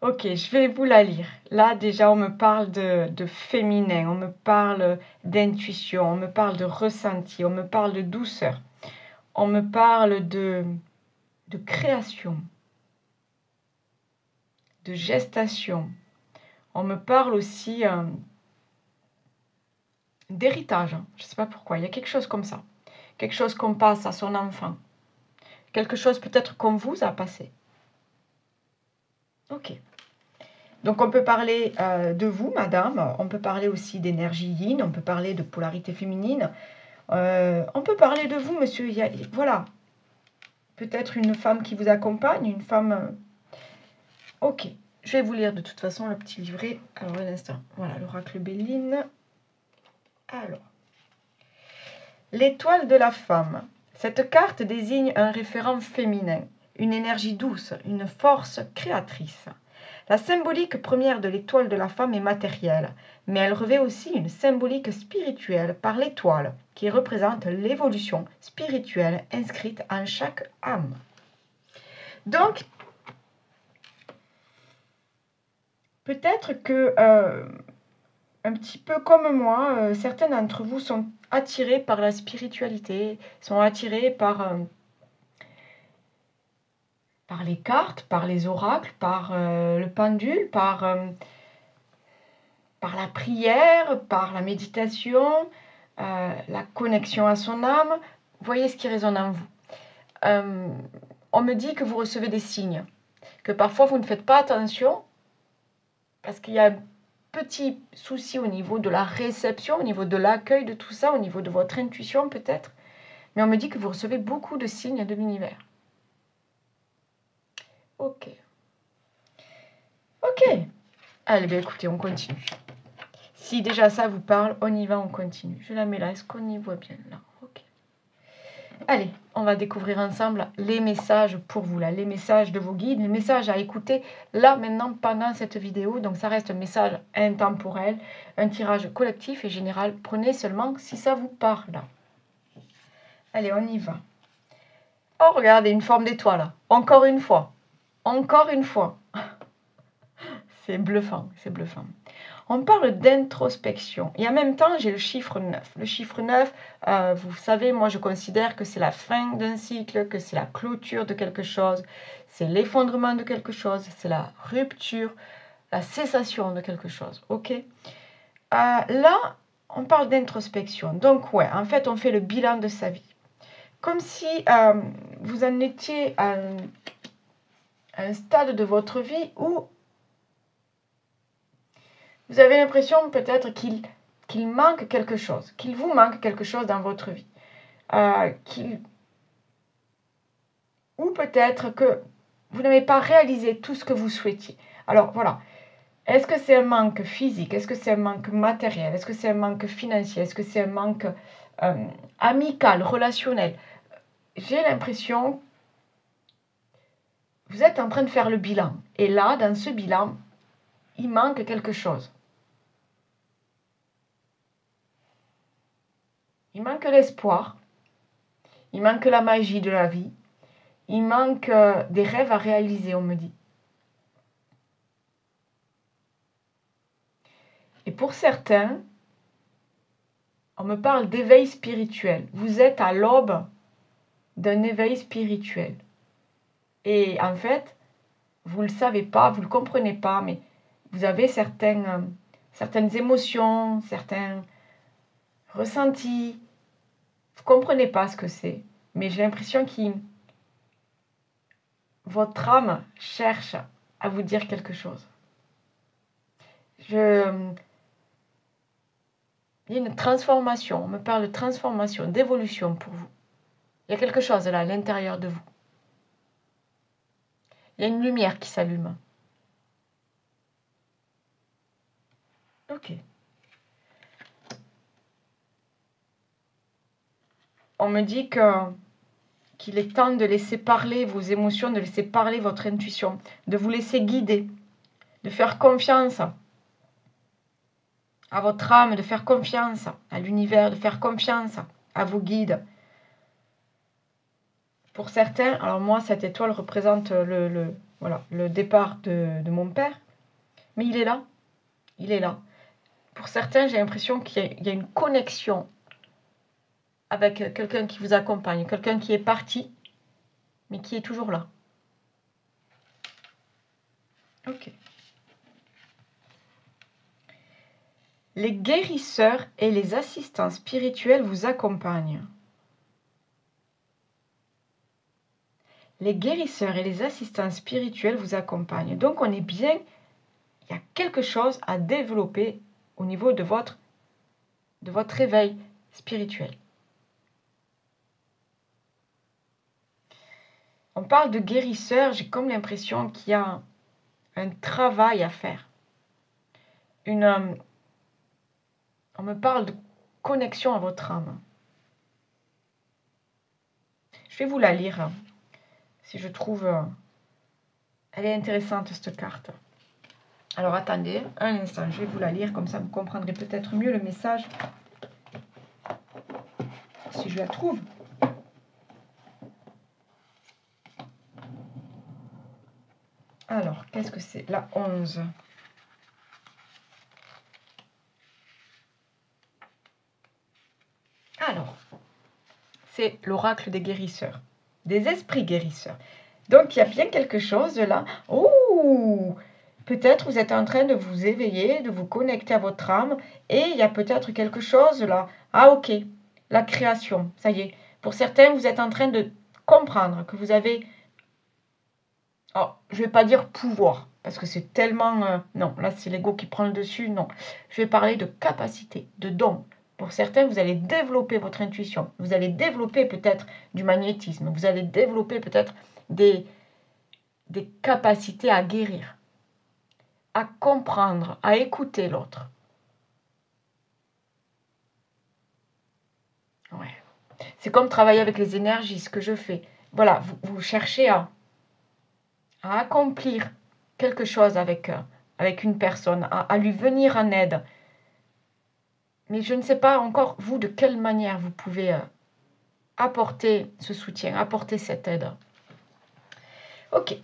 Ok, je vais vous la lire. Là, déjà, on me parle de féminin, on me parle d'intuition, on me parle de ressenti, on me parle de douceur, on me parle de création, de gestation. On me parle aussi d'héritage. Je ne sais pas pourquoi, il y a quelque chose comme ça. Quelque chose qu'on passe à son enfant. Quelque chose peut-être qu'on vous a passé. Ok. Donc on peut parler de vous, madame. On peut parler aussi d'énergie yin. On peut parler de polarité féminine. On peut parler de vous, monsieur. Voilà. Peut-être une femme qui vous accompagne. Une femme... Ok. Je vais vous lire de toute façon le petit livret. Alors, un instant. Voilà, l'oracle Béline. Alors, l'étoile de la femme. Cette carte désigne un référent féminin, une énergie douce, une force créatrice. La symbolique première de l'étoile de la femme est matérielle, mais elle revêt aussi une symbolique spirituelle par l'étoile, qui représente l'évolution spirituelle inscrite en chaque âme. Donc, peut-être que, un petit peu comme moi, certains d'entre vous sont attirés par la spiritualité, sont attirés par les cartes, par les oracles, par le pendule, par la prière, par la méditation, la connexion à son âme. Voyez ce qui résonne en vous. On me dit que vous recevez des signes, que parfois vous ne faites pas attention parce qu'il y a un petit souci au niveau de la réception, au niveau de l'accueil de tout ça, au niveau de votre intuition peut-être. Mais on me dit que vous recevez beaucoup de signes de l'univers. Ok. Ok. Allez, bien écoutez, on continue. Si déjà ça vous parle, on y va, on continue. Je la mets là, est-ce qu'on y voit bien là? Ok. Allez, on va découvrir ensemble les messages pour vous, là, les messages de vos guides, les messages à écouter là, maintenant, pendant cette vidéo. Donc ça reste un message intemporel, un tirage collectif et général. Prenez seulement si ça vous parle. Allez, on y va. Oh, regardez, une forme d'étoile, là. Encore une fois. Encore une fois. C'est bluffant, c'est bluffant. On parle d'introspection. Et en même temps, j'ai le chiffre 9. Le chiffre 9, vous savez, moi, je considère que c'est la fin d'un cycle, que c'est la clôture de quelque chose, c'est l'effondrement de quelque chose, c'est la rupture, la cessation de quelque chose. OK? Là, on parle d'introspection. Donc, ouais, en fait, on fait le bilan de sa vie. Comme si vous en étiez à un stade de votre vie où vous avez l'impression peut-être qu'il manque quelque chose, qu'il vous manque quelque chose dans votre vie. Ou peut-être que vous n'avez pas réalisé tout ce que vous souhaitiez. Alors voilà, est-ce que c'est un manque physique? Est-ce que c'est un manque matériel? Est-ce que c'est un manque financier? Est-ce que c'est un manque amical, relationnel? J'ai l'impression que vous êtes en train de faire le bilan. Et là, dans ce bilan, il manque quelque chose. Il manque l'espoir, il manque la magie de la vie, il manque des rêves à réaliser, on me dit. Et pour certains, on me parle d'éveil spirituel. Vous êtes à l'aube d'un éveil spirituel. Et en fait, vous ne le savez pas, vous ne le comprenez pas, mais vous avez certaines émotions, certains ressentis. Vous ne comprenez pas ce que c'est, mais j'ai l'impression que votre âme cherche à vous dire quelque chose. Il y a une transformation, on me parle de transformation, d'évolution pour vous. Il y a quelque chose là, à l'intérieur de vous. Il y a une lumière qui s'allume. Ok. On me dit qu'il est temps de laisser parler vos émotions, de laisser parler votre intuition, de vous laisser guider, de faire confiance à votre âme, de faire confiance à l'univers, de faire confiance à vos guides. Pour certains, alors moi, cette étoile représente le départ de mon père, mais il est là. Il est là. Pour certains, j'ai l'impression qu'il y a une connexion avec quelqu'un qui vous accompagne, quelqu'un qui est parti, mais qui est toujours là. Ok. Les guérisseurs et les assistants spirituels vous accompagnent. Les guérisseurs et les assistants spirituels vous accompagnent. Donc on est bien, il y a quelque chose à développer au niveau de votre réveil spirituel. On parle de guérisseurs, j'ai comme l'impression qu'il y a un travail à faire. On me parle de connexion à votre âme. Je vais vous la lire, si je trouve... elle est intéressante, cette carte. Alors, attendez un instant, je vais vous la lire, comme ça vous comprendrez peut-être mieux le message. Si je la trouve. Alors, qu'est-ce que c'est? La 11. Alors, c'est l'oracle des guérisseurs, des esprits guérisseurs. Donc, il y a bien quelque chose là. Oh! Peut-être vous êtes en train de vous éveiller, de vous connecter à votre âme, et il y a peut-être quelque chose là. Ah, ok, la création, ça y est. Pour certains, vous êtes en train de comprendre que vous avez... Oh, je ne vais pas dire pouvoir, parce que c'est tellement... non, là, c'est l'ego qui prend le dessus, non. Je vais parler de capacité, de don. Pour certains, vous allez développer votre intuition. Vous allez développer peut-être du magnétisme. Vous allez développer peut-être des capacités à guérir, à comprendre, à écouter l'autre. Ouais. C'est comme travailler avec les énergies, ce que je fais. Voilà, vous cherchez à accomplir quelque chose avec une personne, à lui venir en aide. Mais je ne sais pas encore, vous, de quelle manière vous pouvez apporter ce soutien, apporter cette aide. Ok.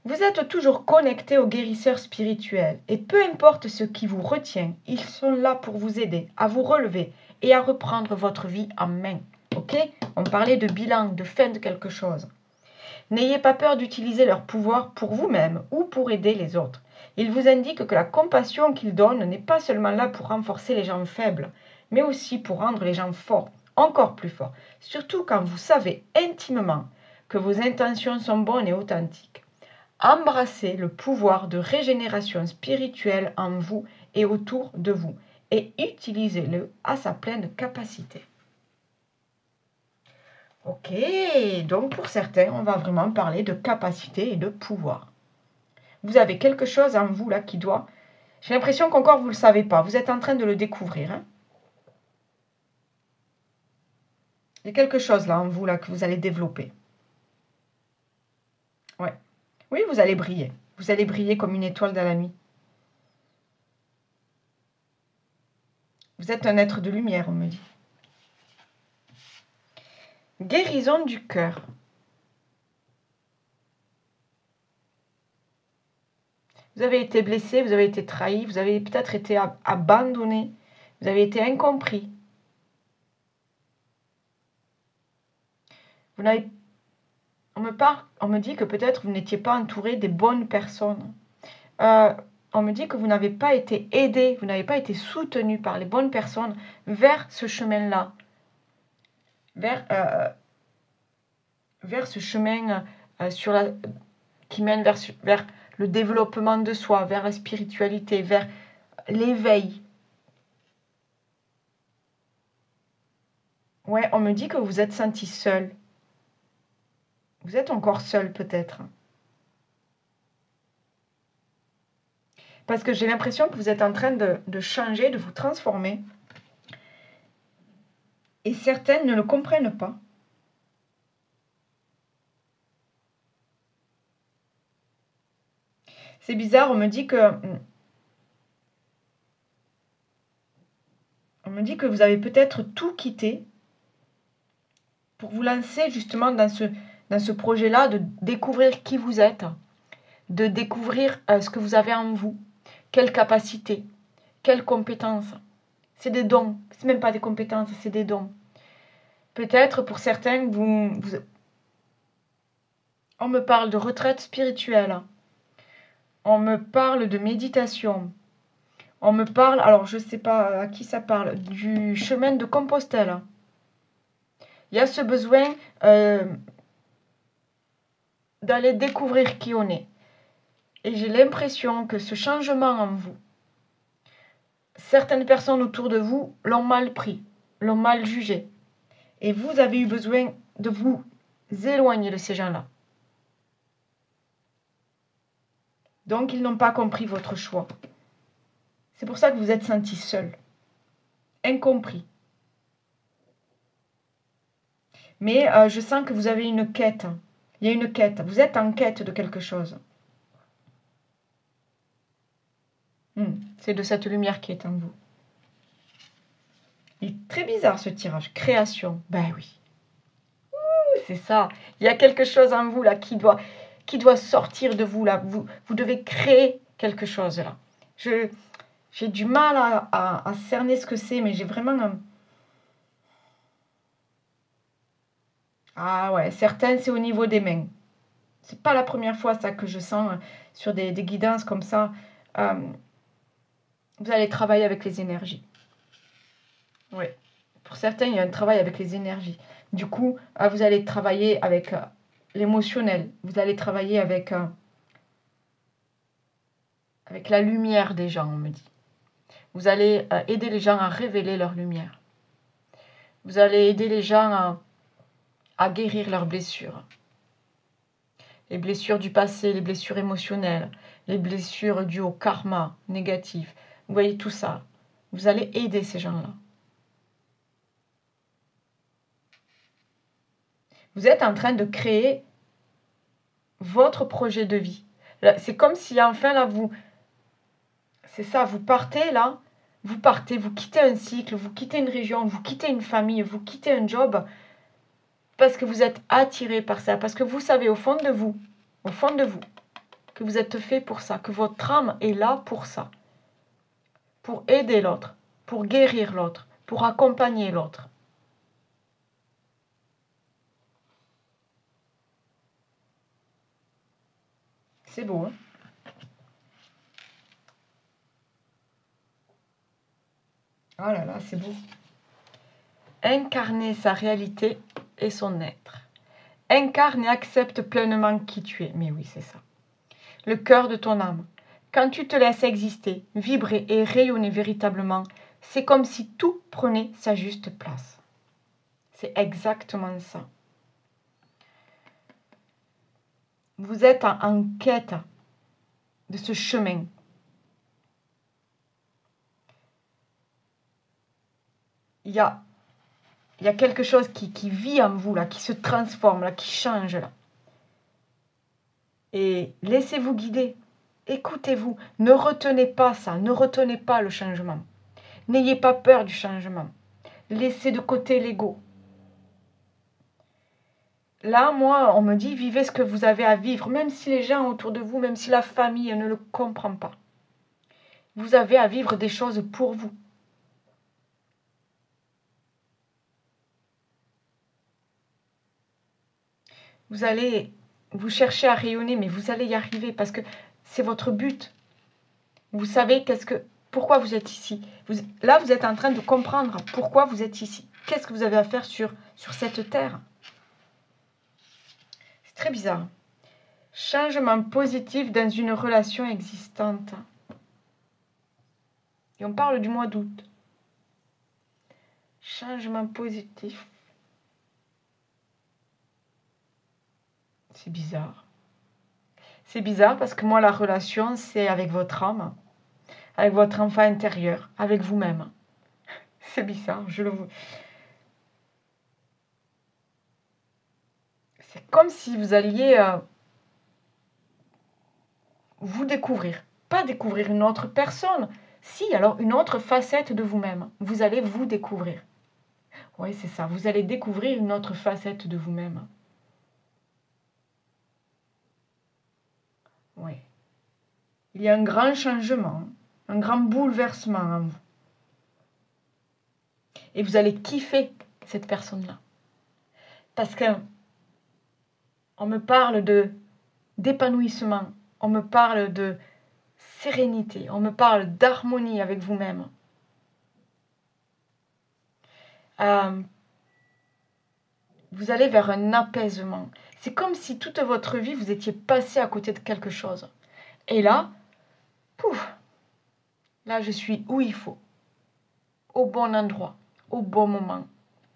Vous êtes toujours connecté aux guérisseurs spirituels et peu importe ce qui vous retient, ils sont là pour vous aider à vous relever et à reprendre votre vie en main. Ok? On parlait de bilan, de fin de quelque chose. N'ayez pas peur d'utiliser leur pouvoir pour vous-même ou pour aider les autres. Ils vous indiquent que la compassion qu'ils donnent n'est pas seulement là pour renforcer les gens faibles, mais aussi pour rendre les gens forts, encore plus forts, surtout quand vous savez intimement que vos intentions sont bonnes et authentiques. Embrassez le pouvoir de régénération spirituelle en vous et autour de vous et utilisez-le à sa pleine capacité. Ok, donc pour certains, on va vraiment parler de capacité et de pouvoir. Vous avez quelque chose en vous là qui doit... J'ai l'impression qu'encore vous ne le savez pas, vous êtes en train de le découvrir. Hein. Il y a quelque chose là en vous là que vous allez développer. Ouais. Oui, vous allez briller. Vous allez briller comme une étoile dans la nuit. Vous êtes un être de lumière, on me dit. Guérison du cœur. Vous avez été blessé, vous avez été trahi, vous avez peut-être été abandonné, vous avez été incompris. Vous n'avez... On me dit que peut-être vous n'étiez pas entouré des bonnes personnes. On me dit que vous n'avez pas été aidé, vous n'avez pas été soutenu par les bonnes personnes vers ce chemin-là. Vers ce chemin qui mène vers le développement de soi, vers la spiritualité, vers l'éveil. Ouais, on me dit que vous vous êtes senti seul. Vous êtes encore seul peut-être. Parce que j'ai l'impression que vous êtes en train de changer, de vous transformer. Et certaines ne le comprennent pas. C'est bizarre, on me dit que vous avez peut-être tout quitté pour vous lancer justement dans ce projet-là de découvrir qui vous êtes, de découvrir ce que vous avez en vous, quelles capacités, quelles compétences. C'est des dons, c'est même pas des compétences, c'est des dons. Peut-être pour certains, on me parle de retraite spirituelle, on me parle de méditation, on me parle, alors je ne sais pas à qui ça parle, du chemin de Compostelle. Il y a ce besoin d'aller découvrir qui on est. Et j'ai l'impression que ce changement en vous, certaines personnes autour de vous l'ont mal pris, l'ont mal jugé. Et vous avez eu besoin de vous éloigner de ces gens-là. Donc, ils n'ont pas compris votre choix. C'est pour ça que vous vous êtes senti seul, incompris. Mais je sens que vous avez une quête. Il y a une quête. Vous êtes en quête de quelque chose. C'est de cette lumière qui est en vous. Il est très bizarre ce tirage. Création. Ben oui. C'est ça. Il y a quelque chose en vous là qui doit sortir de vous là. Vous devez créer quelque chose là. J'ai du mal à cerner ce que c'est, mais j'ai vraiment un... Ah ouais, certaines c'est au niveau des mains. C'est pas la première fois ça que je sens sur des guidances comme ça. Vous allez travailler avec les énergies. Oui. Pour certains, il y a un travail avec les énergies. Du coup, vous allez travailler avec l'émotionnel. Vous allez travailler avec la lumière des gens, on me dit. Vous allez aider les gens à révéler leur lumière. Vous allez aider les gens à guérir leurs blessures. Les blessures du passé, les blessures émotionnelles, les blessures dues au karma négatif. Vous voyez tout ça. Vous allez aider ces gens-là. Vous êtes en train de créer votre projet de vie. C'est comme si enfin là, c'est ça, vous partez là, vous quittez un cycle, vous quittez une région, vous quittez une famille, vous quittez un job, parce que vous êtes attiré par ça, parce que vous savez au fond de vous, que vous êtes fait pour ça, que votre âme est là pour ça, pour aider l'autre, pour guérir l'autre, pour accompagner l'autre. C'est beau, hein? Oh là là, c'est beau. Incarner sa réalité et son être. Incarne et accepte pleinement qui tu es. Mais oui, c'est ça. Le cœur de ton âme. Quand tu te laisses exister, vibrer et rayonner véritablement, c'est comme si tout prenait sa juste place. C'est exactement ça. Vous êtes en quête de ce chemin. Il y a quelque chose qui vit en vous, là, qui se transforme, là, qui change. Là. Et laissez-vous guider. Écoutez-vous. Ne retenez pas ça. Ne retenez pas le changement. N'ayez pas peur du changement. Laissez de côté l'ego. Là, moi, on me dit, vivez ce que vous avez à vivre, même si les gens autour de vous, même si la famille ne le comprend pas. Vous avez à vivre des choses pour vous. Vous allez vous chercher à rayonner, mais vous allez y arriver parce que c'est votre but. Vous savez pourquoi vous êtes ici. Là, vous êtes en train de comprendre pourquoi vous êtes ici. Qu'est-ce que vous avez à faire sur cette terre? C'est très bizarre. Changement positif dans une relation existante. Et on parle du mois d'août. Changement positif. C'est bizarre. C'est bizarre parce que moi, la relation, c'est avec votre âme, avec votre enfant intérieur, avec vous-même. C'est bizarre, C'est comme si vous alliez vous découvrir. Pas découvrir une autre personne. Si, alors une autre facette de vous-même. Vous allez vous découvrir. Oui, c'est ça. Vous allez découvrir une autre facette de vous-même. Oui. Il y a un grand changement, un grand bouleversement en vous. Et vous allez kiffer cette personne-là. Parce que on me parle d'épanouissement, on me parle de sérénité, on me parle d'harmonie avec vous-même. Vous allez vers un apaisement. C'est comme si toute votre vie, vous étiez passé à côté de quelque chose. Et là, pouf, là je suis où il faut, au bon endroit, au bon moment,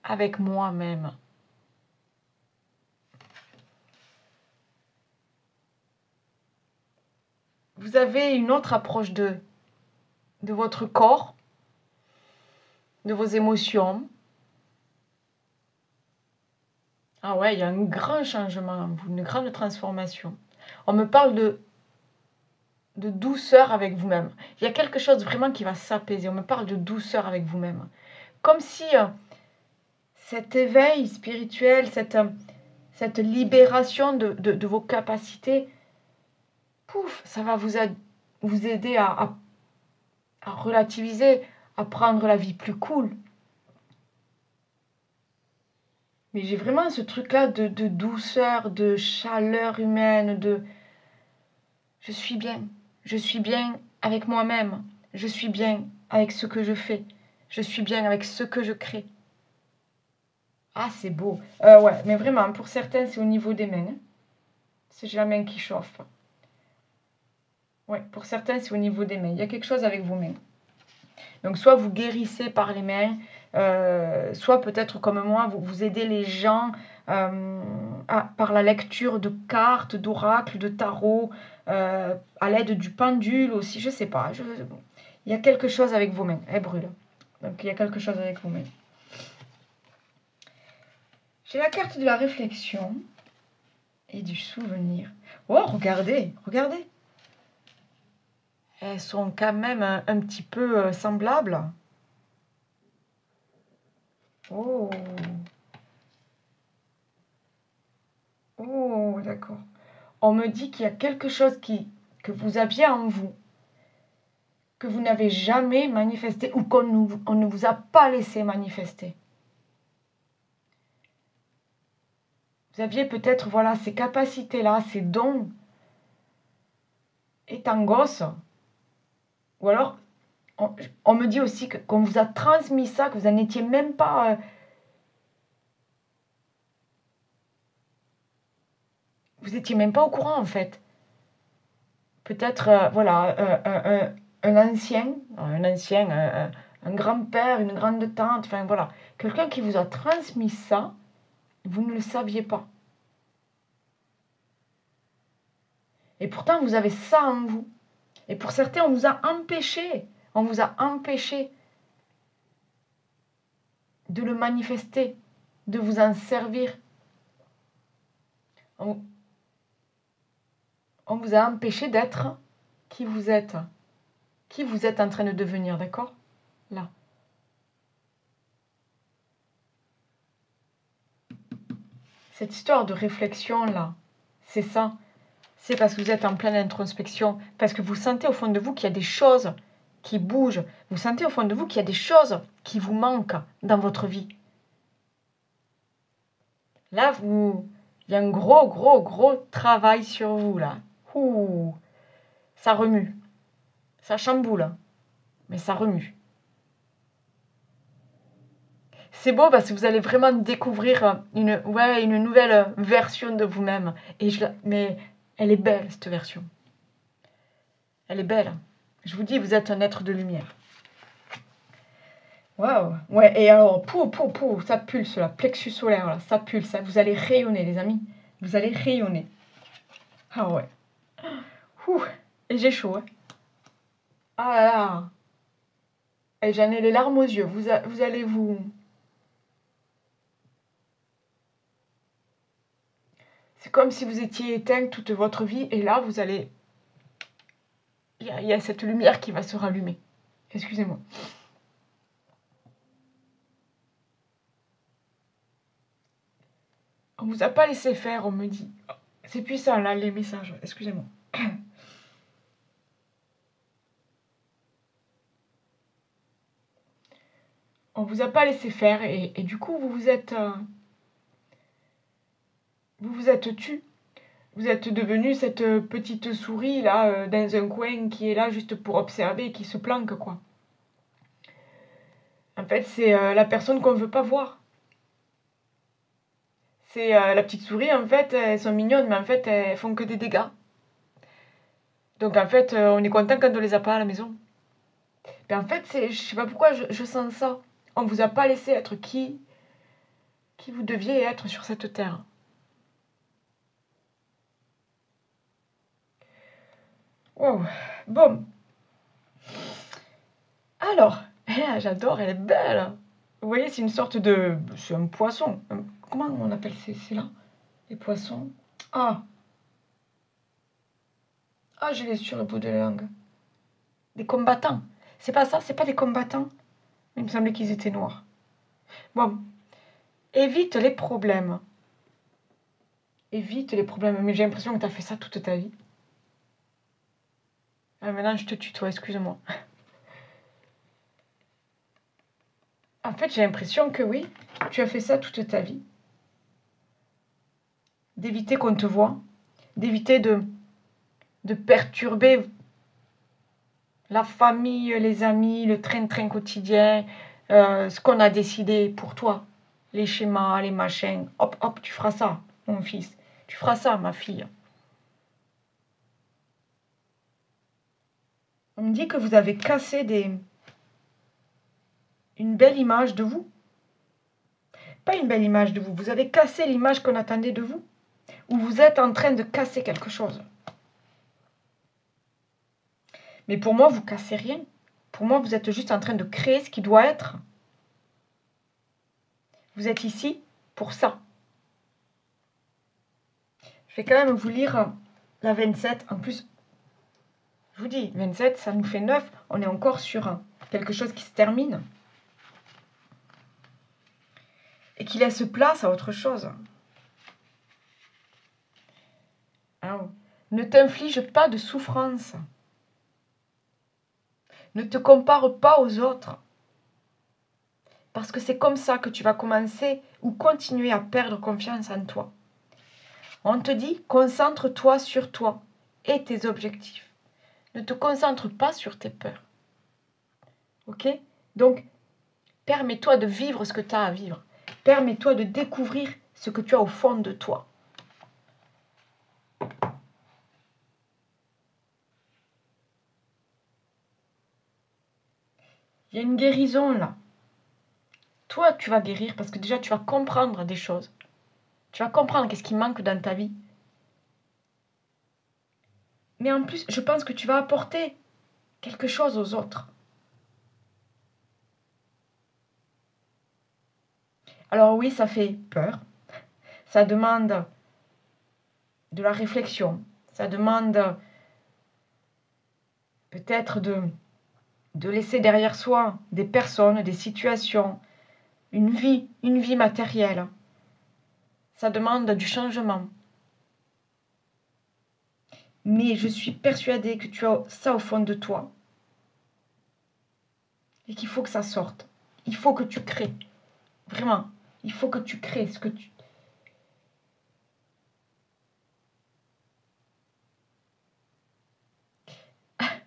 avec moi-même. vous avez une autre approche de votre corps, de vos émotions. Ah ouais, il y a un grand changement en vous, une grande transformation. On me parle de douceur avec vous-même. Il y a quelque chose vraiment qui va s'apaiser. On me parle de douceur avec vous-même. Comme si cet éveil spirituel, cette libération de vos capacités, pouf, ça va vous aider à relativiser, à prendre la vie plus cool. Mais j'ai vraiment ce truc-là de douceur, de chaleur humaine, je suis bien avec moi-même, je suis bien avec ce que je fais, je suis bien avec ce que je crée. Ah, c'est beau. Ouais, mais vraiment, pour certains, c'est au niveau des mains. Hein. J'ai la main qui chauffe. Ouais, pour certains, c'est au niveau des mains. Il y a quelque chose avec vos mains. Donc, soit vous guérissez par les mains, soit peut-être comme moi, vous aidez les gens par la lecture de cartes, d'oracles, de tarot, à l'aide du pendule aussi, je sais pas. Il y a quelque chose avec vos mains. Elles brûlent. Donc, il y a quelque chose avec vos mains. J'ai la carte de la réflexion et du souvenir. Oh, regardez, regardez. Elles sont quand même un petit peu semblables. Oh. Oh, d'accord. On me dit qu'il y a quelque chose que vous aviez en vous, que vous n'avez jamais manifesté ou on ne vous a pas laissé manifester. Vous aviez peut-être, voilà, ces capacités-là, ces dons, étant gosse. Ou alors, on me dit aussi qu'on vous a transmis ça, que vous n'en étiez même pas... vous n'étiez même pas au courant, en fait. Peut-être, voilà, un ancien, un grand-père, une grande-tante, enfin voilà. Quelqu'un qui vous a transmis ça, vous ne le saviez pas. Et pourtant, vous avez ça en vous. Et pour certains, on vous a empêché de le manifester, de vous en servir. On vous a empêché d'être qui vous êtes en train de devenir, d'accord? Là. Cette histoire de réflexion, là, c'est ça. C'est parce que vous êtes en pleine introspection, parce que vous sentez au fond de vous qu'il y a des choses qui bougent. Vous sentez au fond de vous qu'il y a des choses qui vous manquent dans votre vie. Là, il y a un gros travail sur vous, là. Ouh, ça remue. Ça chamboule, mais ça remue. C'est beau parce que vous allez vraiment découvrir une nouvelle version de vous-même. Mais elle est belle, cette version. Elle est belle. Je vous dis, vous êtes un être de lumière. Waouh. Ouais, et alors, ça pulse, là, plexus solaire, là, ça pulse. Vous allez rayonner, les amis. Vous allez rayonner. Ah ouais. Ouh, et j'ai chaud, hein. Ah là là. Et j'en ai les larmes aux yeux. Vous allez vous... C'est comme si vous étiez éteint toute votre vie. Et là, vous allez... Il y a cette lumière qui va se rallumer. Excusez-moi. On vous a pas laissé faire, on me dit. C'est puissant, là, les messages. Excusez-moi. On vous a pas laissé faire et du coup, vous vous êtes tu. Vous êtes devenu cette petite souris, là, dans un coin qui est là juste pour observer et qui se planque, quoi. En fait, c'est la personne qu'on ne veut pas voir. C'est la petite souris, en fait, elles sont mignonnes, mais en fait, elles font que des dégâts. Donc, en fait, on est content quand on les a pas à la maison. Mais en fait, je sais pas pourquoi je sens ça. On vous a pas laissé être qui vous deviez être sur cette terre. Wow. Bon. Alors, j'adore, elle est belle. Vous voyez, c'est une sorte de... C'est un poisson. Comment on appelle ces là? Les poissons. Ah. Ah, je l'ai sur le bout de la langue. Des combattants. C'est pas ça, c'est pas des combattants. Il me semblait qu'ils étaient noirs. Bon. Évite les problèmes. Évite les problèmes. Mais j'ai l'impression que tu as fait ça toute ta vie. Ah, maintenant, je te tutoie, excuse-moi. En fait, j'ai l'impression que oui, tu as fait ça toute ta vie. D'éviter qu'on te voie. D'éviter de perturber la famille, les amis, le train-train quotidien, ce qu'on a décidé pour toi. Les schémas, les machins. Hop, hop, tu feras ça, mon fils. Tu feras ça, ma fille. On me dit que vous avez cassé une belle image de vous. Pas une belle image de vous. Vous avez cassé l'image qu'on attendait de vous. Ou vous êtes en train de casser quelque chose. Mais pour moi, vous cassez rien. Pour moi, vous êtes juste en train de créer ce qui doit être. Vous êtes ici pour ça. Je vais quand même vous lire la 27. En plus, je vous dis, 27, ça nous fait 9. On est encore sur quelque chose qui se termine. Et qui laisse place à autre chose. Alors, ne t'inflige pas de souffrance. Ne te compare pas aux autres. Parce que c'est comme ça que tu vas commencer ou continuer à perdre confiance en toi. On te dit, concentre-toi sur toi et tes objectifs. Ne te concentre pas sur tes peurs. Ok? Donc, permets-toi de vivre ce que tu as à vivre. Permets-toi de découvrir ce que tu as au fond de toi. Il y a une guérison là. Toi, tu vas guérir parce que déjà, tu vas comprendre des choses. Tu vas comprendre qu'est-ce qui manque dans ta vie. Mais en plus, je pense que tu vas apporter quelque chose aux autres. Alors oui, ça fait peur. Ça demande de la réflexion. Ça demande peut-être de laisser derrière soi des personnes, des situations, une vie matérielle. Ça demande du changement. Mais je suis persuadée que tu as ça au fond de toi. Et qu'il faut que ça sorte. Il faut que tu crées. Vraiment. Il faut que tu crées ce que tu...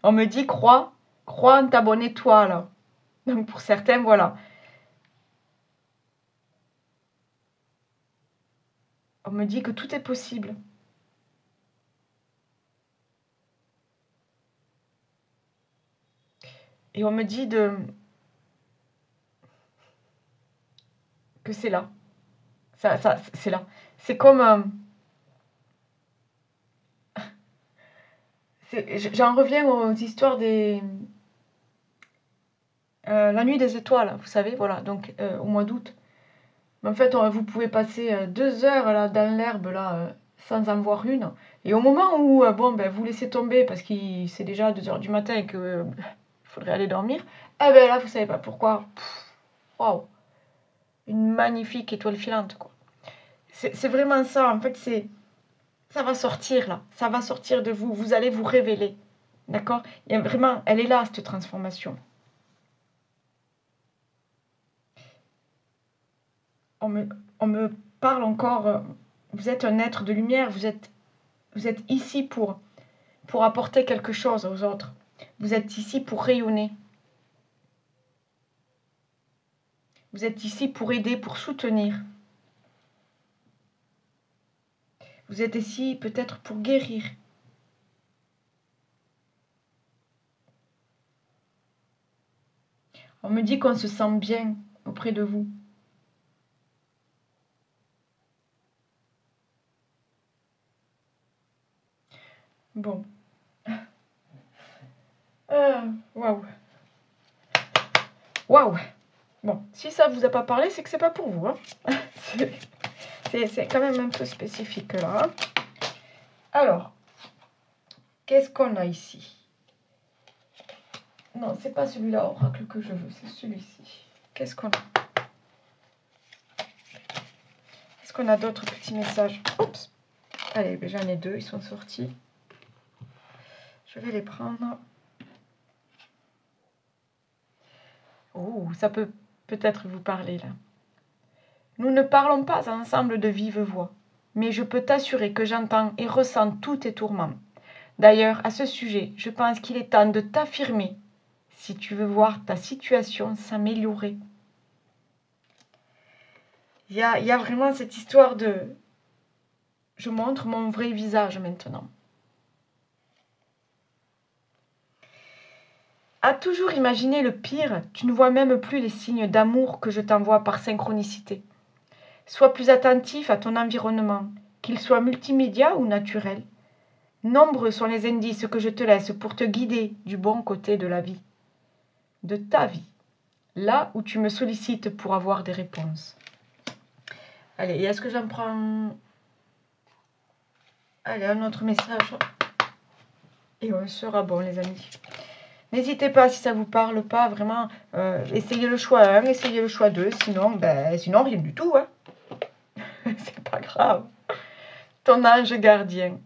On me dit crois en ta bonne étoile. Donc pour certains, voilà. On me dit que tout est possible. Et on me dit que c'est là. C'est là. C'est comme... j'en reviens aux histoires des... la nuit des étoiles, vous savez, voilà, donc au mois d'août. Mais en fait, vous pouvez passer 2 heures là, dans l'herbe là, sans en voir une. Et au moment où bon, ben, vous laissez tomber parce que c'est déjà 2 heures du matin et que il faudrait aller dormir, eh ben là, vous savez pas pourquoi. Waouh! Une magnifique étoile filante, quoi. C'est vraiment ça, en fait, ça va sortir là, ça va sortir de vous, vous allez vous révéler. D'accord? Il y a vraiment, elle est là, cette transformation. On me parle encore, vous êtes un être de lumière, vous êtes ici pour apporter quelque chose aux autres. Vous êtes ici pour rayonner. Vous êtes ici pour aider, pour soutenir. Vous êtes ici peut-être pour guérir. On me dit qu'on se sent bien auprès de vous. Bon. Waouh. Waouh. Bon, si ça vous a pas parlé, c'est que c'est pas pour vous. Hein. C'est quand même un peu spécifique là. Alors, qu'est-ce qu'on a ici? Non, c'est pas celui-là, oracle, que je veux, c'est celui-ci. Qu'est-ce qu'on a? Est-ce qu'on a d'autres petits messages? Oups. Allez, j'en ai deux, ils sont sortis. Je vais les prendre. Oh, ça peut peut-être vous parler là. Nous ne parlons pas ensemble de vive voix, mais je peux t'assurer que j'entends et ressens tous tes tourments. D'ailleurs, à ce sujet, je pense qu'il est temps de t'affirmer si tu veux voir ta situation s'améliorer. Il y a vraiment cette histoire de... Je montre mon vrai visage maintenant. À toujours imaginer le pire, tu ne vois même plus les signes d'amour que je t'envoie par synchronicité. Sois plus attentif à ton environnement, qu'il soit multimédia ou naturel. Nombreux sont les indices que je te laisse pour te guider du bon côté de la vie, de ta vie, là où tu me sollicites pour avoir des réponses. Allez, est-ce que j'en prends... Allez, un autre message. Et on sera bon, les amis. N'hésitez pas, si ça ne vous parle pas, vraiment, essayez le choix 1, essayez le choix 2, sinon rien du tout. Hein. C'est pas grave. Ton ange gardien.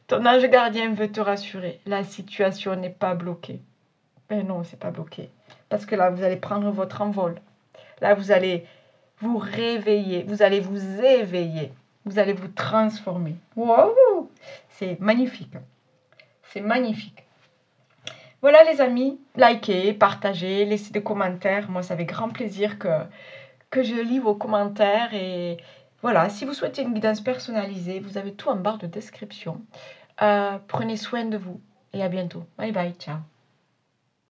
Ton ange gardien veut te rassurer. La situation n'est pas bloquée. Ben non, c'est pas bloqué. Parce que là, vous allez prendre votre envol. Là, vous allez vous réveiller. Vous allez vous éveiller. Vous allez vous transformer. Wow! C'est magnifique. C'est magnifique. Voilà les amis, likez, partagez, laissez des commentaires. Moi, ça fait grand plaisir que je lis vos commentaires. Et voilà, si vous souhaitez une guidance personnalisée, vous avez tout en barre de description. Prenez soin de vous et à bientôt. Bye bye, ciao.